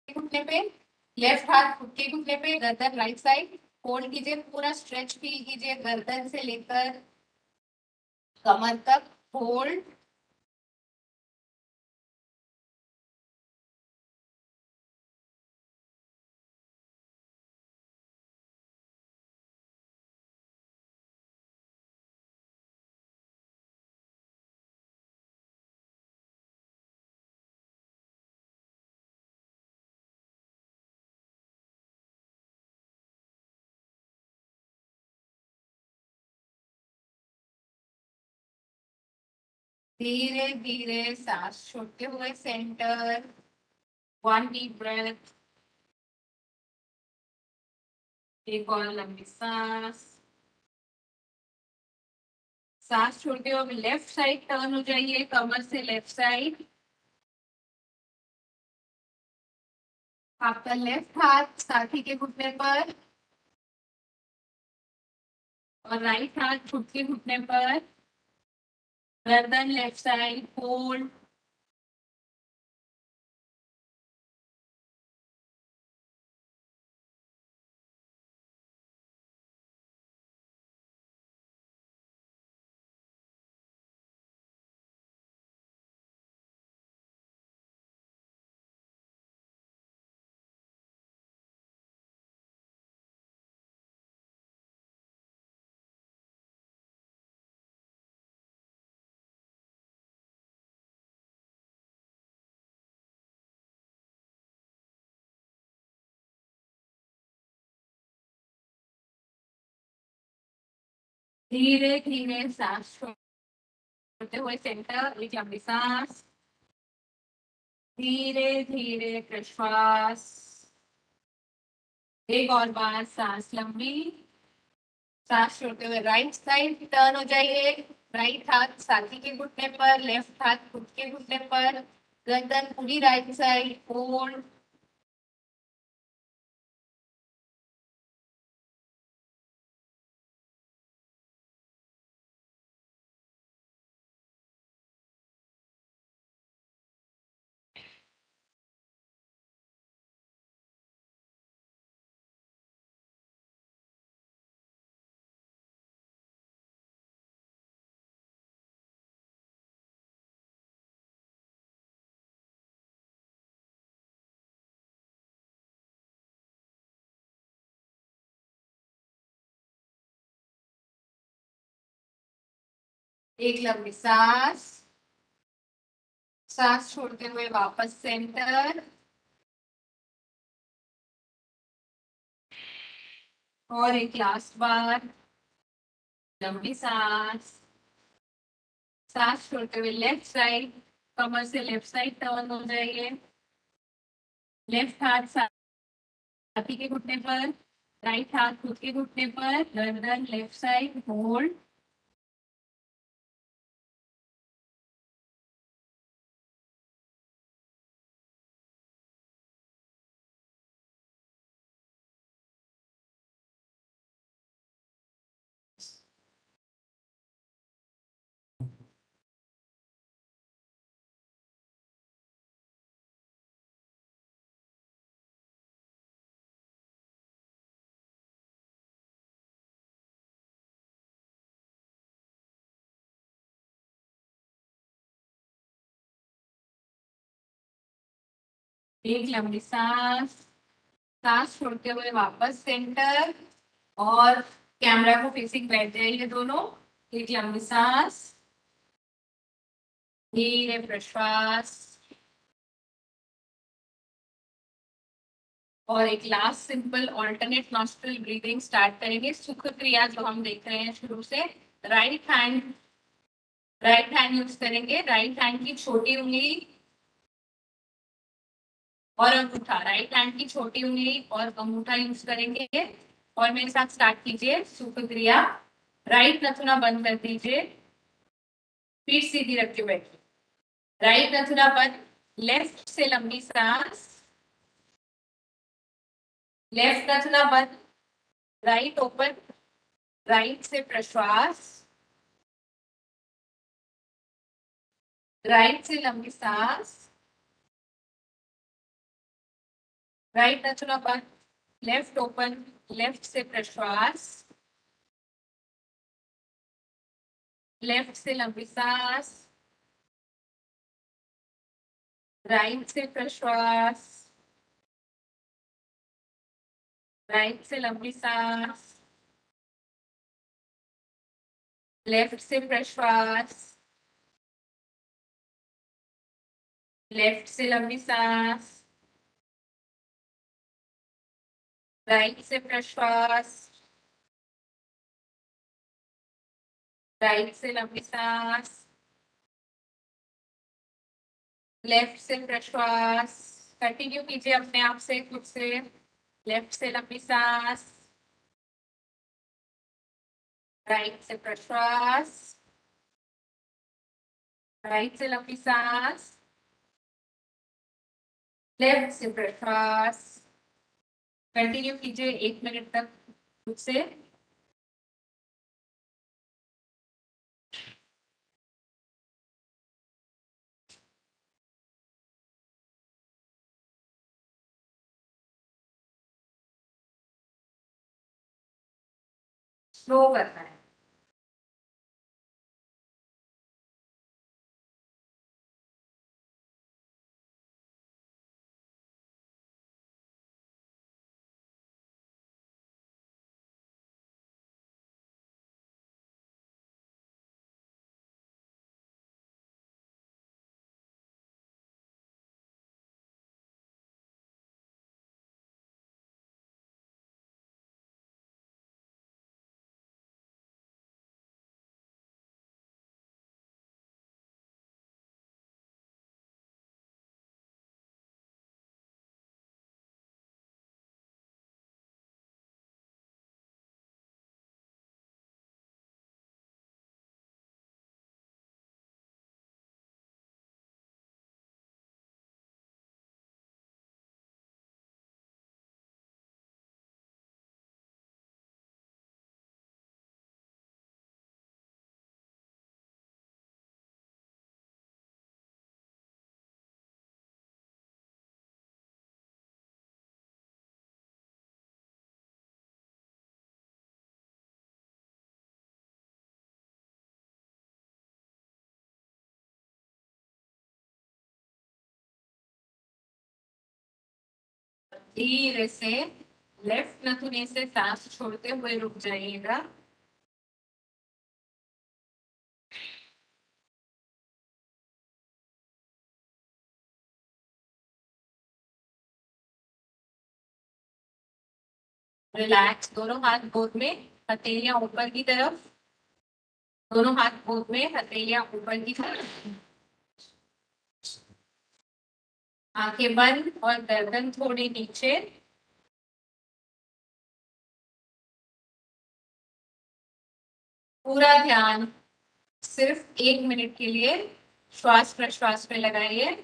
घुटने पे, लेफ्ट हाथ खुद के घुटने पे, गर्दन राइट साइड। होल्ड कीजिए, पूरा स्ट्रेच फील कीजिए गर्दन से लेकर कमर तक। होल्ड, धीरे धीरे सांस छोड़ते हुए सेंटर। वन डीप ब्रेथ, एक और लंबी सांस। सांस छोड़ते हुए लेफ्ट साइड टर्न हो जाइए कमर से लेफ्ट साइड। आपका लेफ्ट हाथ साथी के घुटने पर, और राइट हाथ खुद के घुटने पर, गर्दन लेफ्ट साइड। होल्ड, धीरे धीरे सांस छोड़ते हुए सेंटर, एक लंबी सांस, धीरे धीरे प्रश्वास, एक और बार सांस लंबी, सांस छोड़ते हुए राइट साइड टर्न हो जाइए, राइट हाथ छाती के घुटने पर, लेफ्ट हाथ खुद के घुटने पर, गर्दन पूरी राइट साइड होल्ड, एक लंबी सांस, सांस छोड़ते हुए वापस सेंटर, और एक लास्ट बार लंबी सांस, सांस छोड़ते हुए लेफ्ट साइड, कमर से लेफ्ट साइड टर्न हो जाइए, लेफ्ट हाथ छाती के घुटने पर, राइट हाथ खुद के घुटने पर, गर्दन लेफ्ट साइड होल्ड, एक लंबी सांस, सांस छोड़ते हुए वापस सेंटर, और कैमरा को फेसिंग बैठ जाइए दोनों, एक लंबी सांस, धीरे प्रश्वास, और एक last simple alternate nostril breathing start करेंगे। सुख क्रिया जो हम देख रहे हैं शुरू से, राइट हैंड यूज करेंगे, राइट हैंड की छोटी उंगली और अंगूठा, राइट हैंड की छोटी उंगली और अंगूठा यूज करेंगे, और मेरे साथ स्टार्ट कीजिए सुख क्रिया। राइट नथुना बंद कर दीजिए, पीठ सीधी रख के बैठिए, राइट नथुना बंद, लेफ्ट से लंबी सांस, लेफ्ट नथुना बंद, राइट ओपन, राइट से प्रश्वास, राइट से लंबी सांस, राइट नथुना बंद, लेफ्ट ओपन, लेफ्ट से प्रश्वास, लेफ्ट से लंबी सांस, राइट से प्रश्वास, राइट से लंबी सांस, लेफ्ट से प्रश्वास, लेफ्ट से लंबी सांस, राइट से प्रश्वास, राइट से लंबी सांस, लेफ्ट से प्रश्वास, कंटिन्यू कीजिए अपने आप से खुद से, लेफ्ट से लंबी सांस, राइट से प्रश्वास, राइट से लंबी सांस, लेफ्ट से प्रश्वास, कंटिन्यू कीजिए 1 मिनट तक खुद से। स्लो करना है। धीरे से लेफ्ट नथुने से सांस छोड़ते हुए रुक जाइएगा। रिलैक्स, दोनों हाथ गोद में, हथेलियां ऊपर की तरफ, दोनों हाथ गोद में, हथेलियां ऊपर की तरफ, आंखें बंद और गर्दन थोड़ी नीचे। पूरा ध्यान सिर्फ 1 मिनट के लिए श्वास प्रश्वास पे लगाइए।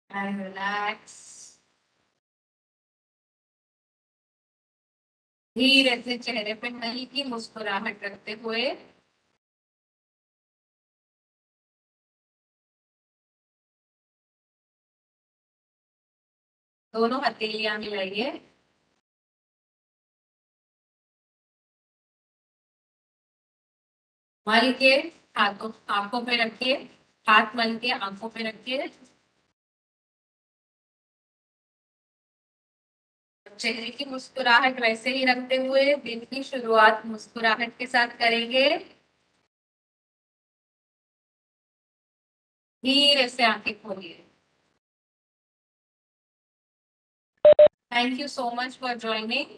And relax. धीरे से चेहरे पे हल्की मुस्कुराहट रखते हुए दोनों हथेलियां मिलाइए। मल के हाथों आंखों पे रखिए, हाथ मल के आंखों पे रखिए। चेहरे की मुस्कुराहट वैसे ही रखते हुए दिन की शुरुआत मुस्कुराहट के साथ करेंगे। धीरे से आंखें खोलिए। Thank you so much for joining.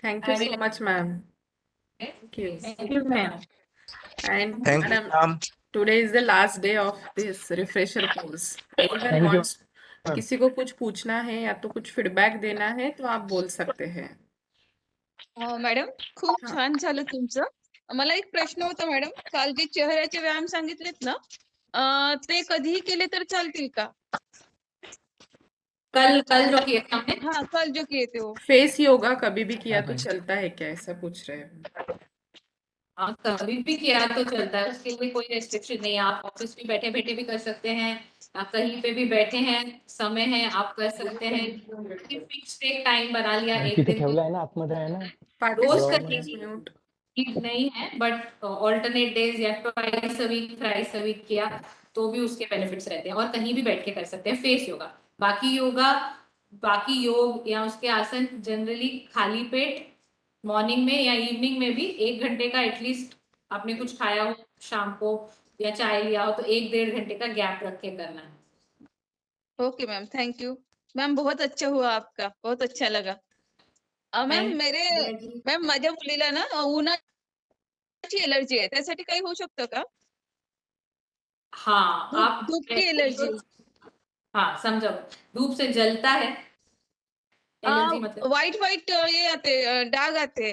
Thank you I so will much, ma'am. Thank you. Thank you, ma'am. And Thank you, madam, ma'am. today is the last day of this refresher course. Anyone Thank you, wants, ma'am. किसी को कुछ पूछना है या तो कुछ feedback देना है तो आप बोल सकते हैं. मॅडम खूप हा. छान झालं तुमचं. मला एक प्रश्न होता मॅडम, काल जे चेहऱ्याचे व्यायाम सांगितलेत ना, ते कधीही केले तर चालतील का? कल कल जो किया था हमने, हाँ, कल जो किए थे वो. फेस योगा कभी भी किया तो चलता है क्या, ऐसा पूछ रहे हैं. कभी भी किया तो चलता है, उसके लिए कोई रेस्ट्रिक्शन नहीं है। आप ऑफिस में बैठे बैठे भी कर सकते हैं, आप कहीं पे भी बैठे हैं, समय है, आप कर सकते हैं। फिक्स्ड एक टाइम बना लिया, एक तिथे दिन ठेवलं आहे ना आतमध्ये आहे ना रोज Participants करेंगे mute. ठीक नहीं है, बट ऑल्टरनेट डेज या twice a week, thrice a week किया तो भी उसके बेनिफिट्स रहते हैं। और कहीं भी बैठ के कर सकते हैं फेस योगा। बाकी योगा, बाकी योग या उसके आसन जनरली खाली पेट मॉर्निंग में या इवनिंग में भी 1 घंटे का एटलीस्ट, आपने कुछ खाया हो शाम को या चाय लिया हो तो 1-1.5 घंटे का गैप रख के करना है। Okay ma'am, thank you. Ma'am बहुत अच्छा हुआ आपका, बहुत अच्छा लगा. मैम मॅम माझ्या मुलीला ना उन्हाची एलर्जी आहे, त्यासाठी काही होऊ शकतं का? हाँ, आप धूप की एलर्जी. हाँ समझो, धूप से जलता है एलर्जी मतलब। व्हाइट व्हाइट ये आते डाग आते.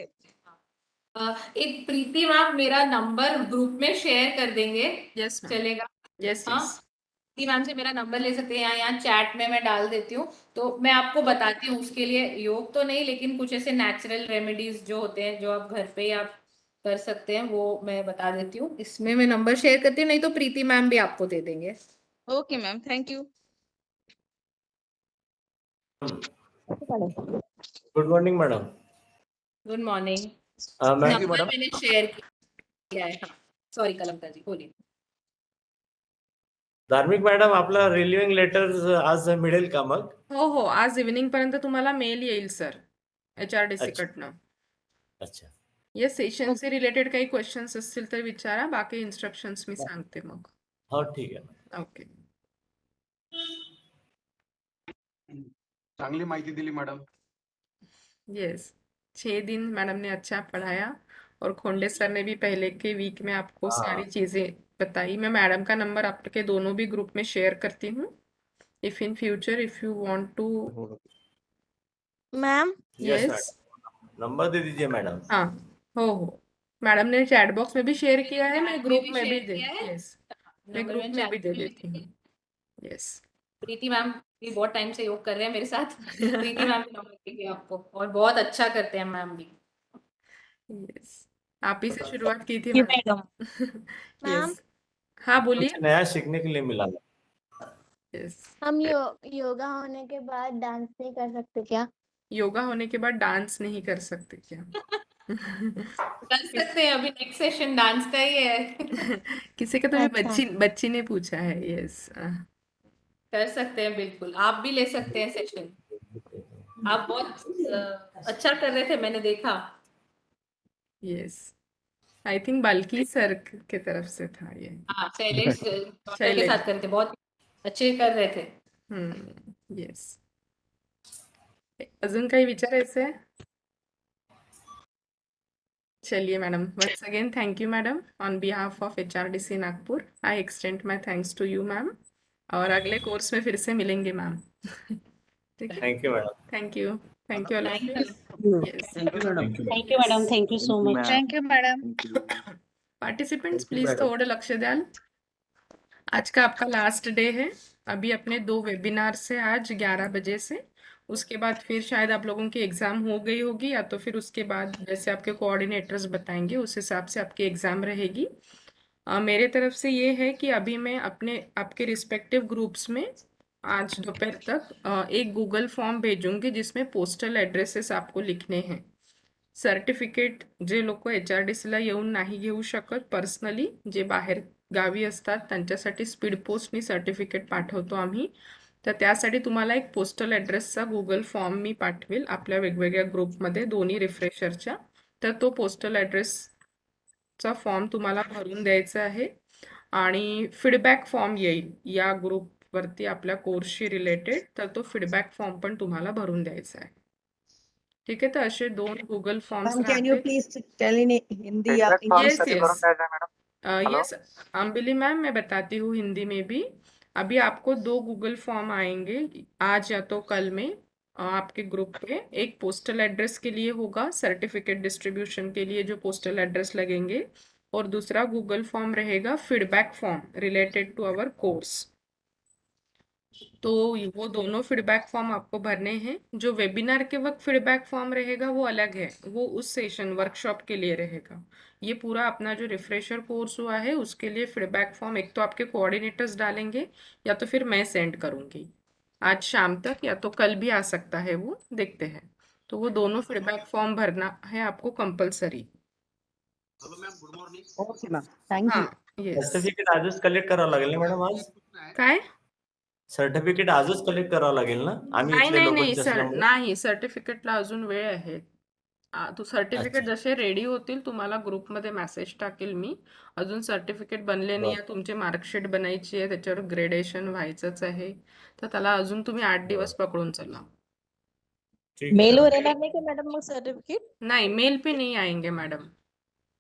एक प्रीति मैम मेरा नंबर ग्रुप में शेयर कर देंगे, Yes, ma'am. चलेगा? Yes, हाँ, yes. प्रीति मैम से मेरा नंबर ले सकते हैं, यहाँ चैट में मैं डाल देती हूँ। तो मैं आपको बताती हूँ, उसके लिए योग तो नहीं लेकिन कुछ ऐसे नेचुरल रेमेडीज जो होते हैं जो आप घर पे ही आप कर सकते हैं, वो मैं बता देती हूँ। इसमें मैं नंबर शेयर करती हूँ, नहीं तो प्रीति मैम भी आपको दे देंगे। Okay ma'am, thank you. Good morning madam. Good morning. Thank you number madam. मैंने शेयर किया है। हाँ सॉरी कलमता जी, बोलिए। धार्मिक मॅडम, आपला रिलिव्हिंग लेटर आज मिळेल का मग? हो, आज इव्हिनिंग पर्यंत तुम्हाला मेल येईल सर HRDC अच्छा. कडनं. अच्छा. या सेशनचे रिलेटेड काही क्वेश्चन्स असतील तर विचारा, बाकी इन्स्ट्रक्शन्स मी सांगते मग. हो ठीक आहे. ओके. चांगली माहिती दिली मैडम. यस, 6 दिन मैडम ने अच्छा पढ़ाया और खोंडे सर ने भी पहले के वीक में आपको हाँ. सारी चीजें बताई. मैं मैडम का नंबर आपके दोनों भी ग्रुप में शेयर करती हूँ, If in future, if you want to, ma'am yes yes, madam, number दे दीजिए मैडम। हाँ, हो मैडम ने चैट बॉक्स में भी शेयर किया है, मैं Chat में ग्रुप भी में भी share दे, किया है। यस, मैं नंबर ग्रुप मैम में chat भी दे में भी देती हूँ, यस। प्रीति मैम भी बहुत टाइम से योग कर रहे हैं मेरे साथ। प्रीति मैम भी नंबर देंगे आपको, और बहुत अच्छा करते हैं मैम भी। यस, आप ही से शुरुआत की थी जी मैम। मैडम। मैम यस, हाँ बोलिए। कुछ नया सीखने के लिए मिला। यस, हम योगा होने के बाद डांस नहीं कर सकते क्या? योगा होने के बाद डांस नहीं कर सकते क्या? कर सकते हैं, अभी नेक्स्ट सेशन डांस का ही है। किसी का तो भी अच्छा बच्ची बच्ची ने पूछा है, यस। कर सकते हैं बिल्कुल, आप भी ले सकते हैं सेशन। आप बहुत अच्छा कर रहे थे, मैंने देखा। यस, आई थिंक बल्कि सर के तरफ से था ये। हाँ, शैलेश डॉक्टर के शैलेश, साथ कर रहे थे, बहुत अच्छे कर रहे थे। येस। अजून काही विचारायचं आहे? चलिए madam, once again thank you madam, on behalf of HRDC Nagpur I extend my thanks to you ma'am, और अगले कोर्स में फिर से मिलेंगे मैम। ठीक है, thank you madam. Thank you all of thank you, you. Yes, Thank you, madam. Thank you so much. Thank you madam. Participants please थोडं लक्ष द्याल। आज का आपका लास्ट डे है, अभी अपने 2 वेबिनार्स है आज 11 बजे से, उसके बाद फिर शायद आप लोगों की एग्जाम हो गई होगी, या तो फिर उसके बाद जैसे आपके कोऑर्डिनेटर्स बताएंगे उस हिसाब से आपकी एग्जाम रहेगी। मेरे तरफ से ये है कि अभी मैं अपने आपके रिस्पेक्टिव ग्रुप्स में आज दोपहर तक एक गूगल फॉर्म भेजूंगी जिसमें पोस्टल एड्रेसेस आपको लिखने हैं। सर्टिफिकेट जे लोक HRDCला येऊन नाही घेऊ शकत पर्सनली, जे बाहेर गावी असतात त्यांच्यासाठी स्पीड पोस्टनी सर्टिफिकेट पाठवतो आम्ही, तर त्यासाठी तुम्हाला एक पोस्टल ॲड्रेसचा गूगल फॉर्म मी पाठवेल आपल्या वेगवेगळ्या ग्रुपमध्ये दोन्ही रिफ्रेशरच्या, तर तो पोस्टल ॲड्रेसचा फॉर्म तुम्हाला भरून द्यायचा आहे आणि फीडबॅक फॉर्म येईल या ग्रुपवरती आपल्या कोर्सशी रिलेटेड, तर तो फीडबॅक फॉर्म पण तुम्हाला भरून द्यायचा आहे। ठीक है, तो असे 2 Google forms Ma'am, can you राहते। please tell in Hindi या Feedback form यस कधी यस, भरून द्यायचा आहे मॅडम? हेलो? यस अंबिली मैम, मैं बताती हूँ हिंदी में भी। अभी आपको 2 गूगल फॉर्म आएंगे आज या तो कल में आपके ग्रुप पे। एक पोस्टल एड्रेस के लिए होगा, सर्टिफिकेट डिस्ट्रीब्यूशन के लिए जो पोस्टल एड्रेस लगेंगे, और दूसरा गूगल फॉर्म रहेगा feedback form related to our course. तो वो दोनों फीडबैक फॉर्म आपको भरने हैं। जो वेबिनार के वक्त फीडबैक फॉर्म रहेगा वो अलग है, वो उस सेशन वर्कशॉप के लिए रहेगा। ये पूरा अपना जो रिफ्रेशर कोर्स हुआ है उसके लिए फीडबैक फॉर्म एक तो आपके कोऑर्डिनेटर्स डालेंगे, या तो फिर मैं सेंड करूंगी आज शाम तक, या तो कल भी आ सकता है, वो देखते हैं। तो वो दोनों फीडबैक फॉर्म भरना है आपको compulsory. Okay, ma'am. Thank you. हाँ, येस। सर्टिफिकेट आजच कलेक्ट करावं लागेल ना मॅडम? आज काय? सर्टिफिकेट आजच कलेक्ट करावं लागेल ना? आम्ही नाही इथले नाही नाही लोकलचे सर, असल्यामुळे। नाही, सर्टिफिकेटला अजून वेळ आहे। तो सर्टिफिकेट अच्छा, जसे रेडी होतील तुम्हाला ग्रुपमध्ये मेसेज टाकेल मी। अजून सर्टिफिकेट बनले नाही बरं आहे, तुमची मार्कशीट बनायची आहे, त्याच्यावर ग्रेडेशन व्हायचंच आहे, तर त्याला अजून तुम्ही 8 बरं, दिवस पकडून चला। ठीक है मेल मैडम। वर येणार नाही का मॅडम मग सर्टिफिकेट? नहीं, मेल पे नहीं आएंगे मैडम,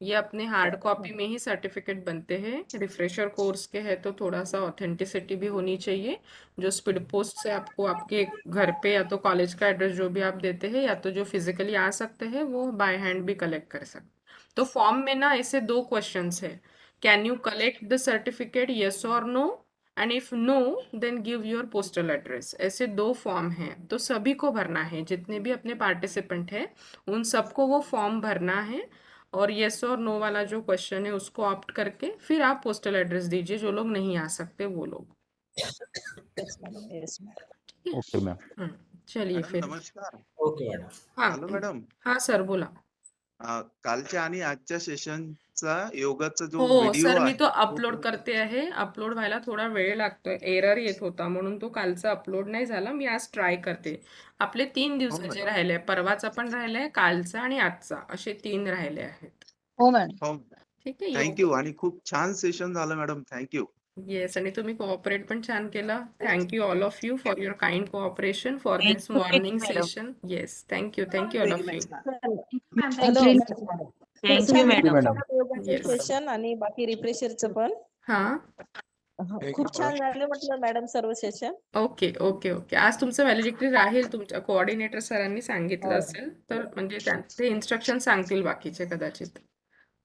ये अपने हार्ड कॉपी में ही सर्टिफिकेट बनते हैं। रिफ्रेशर कोर्स के हैं तो थोड़ा सा ऑथेंटिसिटी भी होनी चाहिए। जो स्पीड पोस्ट से आपको आपके घर पे या तो कॉलेज का एड्रेस जो भी आप देते हैं, या तो जो फिजिकली आ सकते हैं वो बाय हैंड भी कलेक्ट कर सकते। तो फॉर्म में ना ऐसे 2 क्वेश्चंस है, can you collect the certificate, yes और no, and if no then give your postal address. ऐसे 2 फॉर्म हैं, तो सभी को भरना है, जितने भी अपने पार्टिसिपेंट हैं उन सबको वो फॉर्म भरना है, और येस और नो वाला जो क्वेश्चन है उसको ऑप्ट करके फिर आप पोस्टल एड्रेस दीजिए, जो लोग नहीं आ सकते वो लोग। Yes, madam. Yes, madam. ठीक है? Okay ma'am. चलिए मॅडम फिर। नमस्कार. Okay madam. हाँ हॅलो मॅडम. हाँ सर बोला। कालच्या आणि आजच्या सेशनचा योगाचा जो हो व्हिडिओ सर, मी आहे तो अपलोड करते आहे, अपलोड व्हायला थोडा वेळ लागतोय, एरर येत होता म्हणून तो कालचा अपलोड नाही झाला, मी आज ट्राय करते। आपले 3 हो दिवसाचे मॅडम. राहिले, परवाचा पण राहिलाय, कालचा आणि आजचा, असे 3 राहिले आहेत। हो मॅडम. हो, ठीक आहे, थँक्यू. आणि खूप छान सेशन झालं मॅडम. थँक्यू. येस, आणि तुम्ही कोऑपरेट पण छान केलं। Thank you all of you for your kind cooperation for Thank this you, morning madam. Session. Yes, thank you all of you. Hello Thank you, madam. योगाचं येस, सेशन आणि बाकी रिफ्रेशरचं पण. हाँ खूप छान झाले म्हटलं मॅडम सर्व सेशन. ओके ओके ओके आज तुमचं व्हॅलिडिटी राहील तुमच्या कोऑर्डिनेटर सरांनी सांगितलं हो. असेल तर म्हणजे ते इन्स्ट्रक्शन सांगतील बाकीचे कदाचित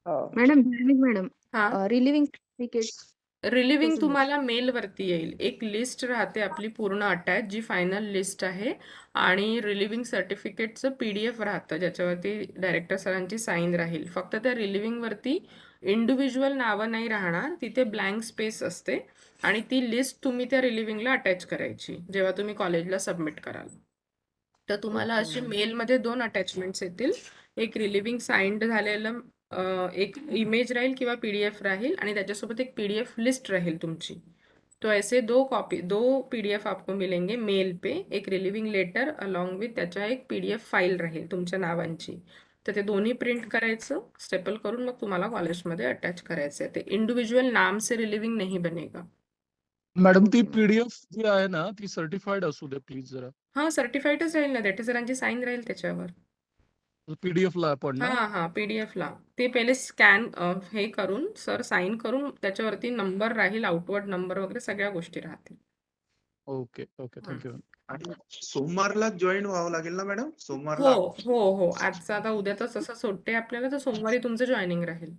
हो. मॅडम हा रिलिव्हिंग सर्टिफिकेट रिलिव्हिंग कसं तुम्हाला मेलवरती येईल एक लिस्ट राहते आपली पूर्ण अटॅच जी फायनल लिस्ट आहे आणि रिलिव्हिंग सर्टिफिकेटचं PDF राहतं ज्याच्यावरती डायरेक्टर सरांची साईन राहील फक्त त्या रिलिव्हिंग वरती इंडिव्हिज्युअल नावं नाही राहणार तिथे ब्लँक स्पेस असते आणि ती लिस्ट तुम्ही त्या रिलिव्हिंगला अटॅच करायची जेव्हा तुम्ही कॉलेजला सबमिट कराल तर तुम्हाला अशी मेलमध्ये 2 अटॅचमेंट्स येतील एक रिलिव्हिंग साइंड झालेलं एक इमेज राहील किंवा PDF राहील आणि त्याच्यासोबत एक PDF लिस्ट रहेल तुमची तो ऐसे दो PDF आपको मिलेंगे मेल पे एक रिलिव्हिंग लेटर अलॉन्ग विथ त्याच्या एक PDF फाईल राहील तुमच्या नावांची तर ते दोन्ही प्रिंट करायचं स्टेपल करून मग तुम्हाला कॉलेजमध्ये अटॅच करायचं आहे ते इंडिव्हिज्युअल नाम से रिलिव्हिंग नहीं बनेगा मॅडम ती PDF जी आहे ना ती सर्टिफाईड असू दे प्लीज जरा हा सर्टिफाईडच राहील ना देठे सरांची साईन राहील त्याच्यावर PDF ला आपण ना हा PDF ला ते पहिले स्कॅन हे करून सर साईन करून त्याच्यावरती नंबर राहील आउटवर्ड नंबर वगैरे सगळ्या गोष्टी राहतील ओके ओके थँक्यू आणि सोमवारला जॉईन व्हावं लागेल ना मॅडम हो सोमवारला हो आजचा आता उद्या तर तसं सुट्टे आपल्याला तर सोमवारी तुमचं जॉईनिंग राहील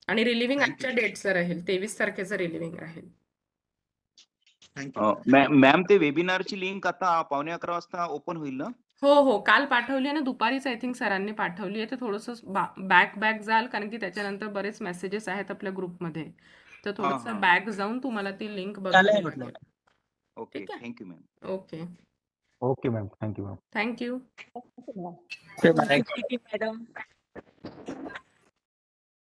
आणि रिलिव्हिंग Thank आजच्या डेटचं राहील 23 तारखेचं रिलिव्हिंग राहील थँक्यू मॅम ते वेबिनारची लिंक आता 11:15 वाजता ओपन होईल ना हो काल पाठवली आहे ना दुपारीच आय थिंक सरांनी पाठवली आहे तर थोडंसं बॅक जाल कारण की त्याच्यानंतर बरेच मेसेजेस आहेत आपल्या ग्रुपमध्ये तर थोडंसं बॅक जाऊन तुम्हाला ती लिंक बघायला लागेल ओके ठीक आहे thank you ma'am okay okay ma'am thank you ma'am thank you Thank you, ma'am. Thank madam.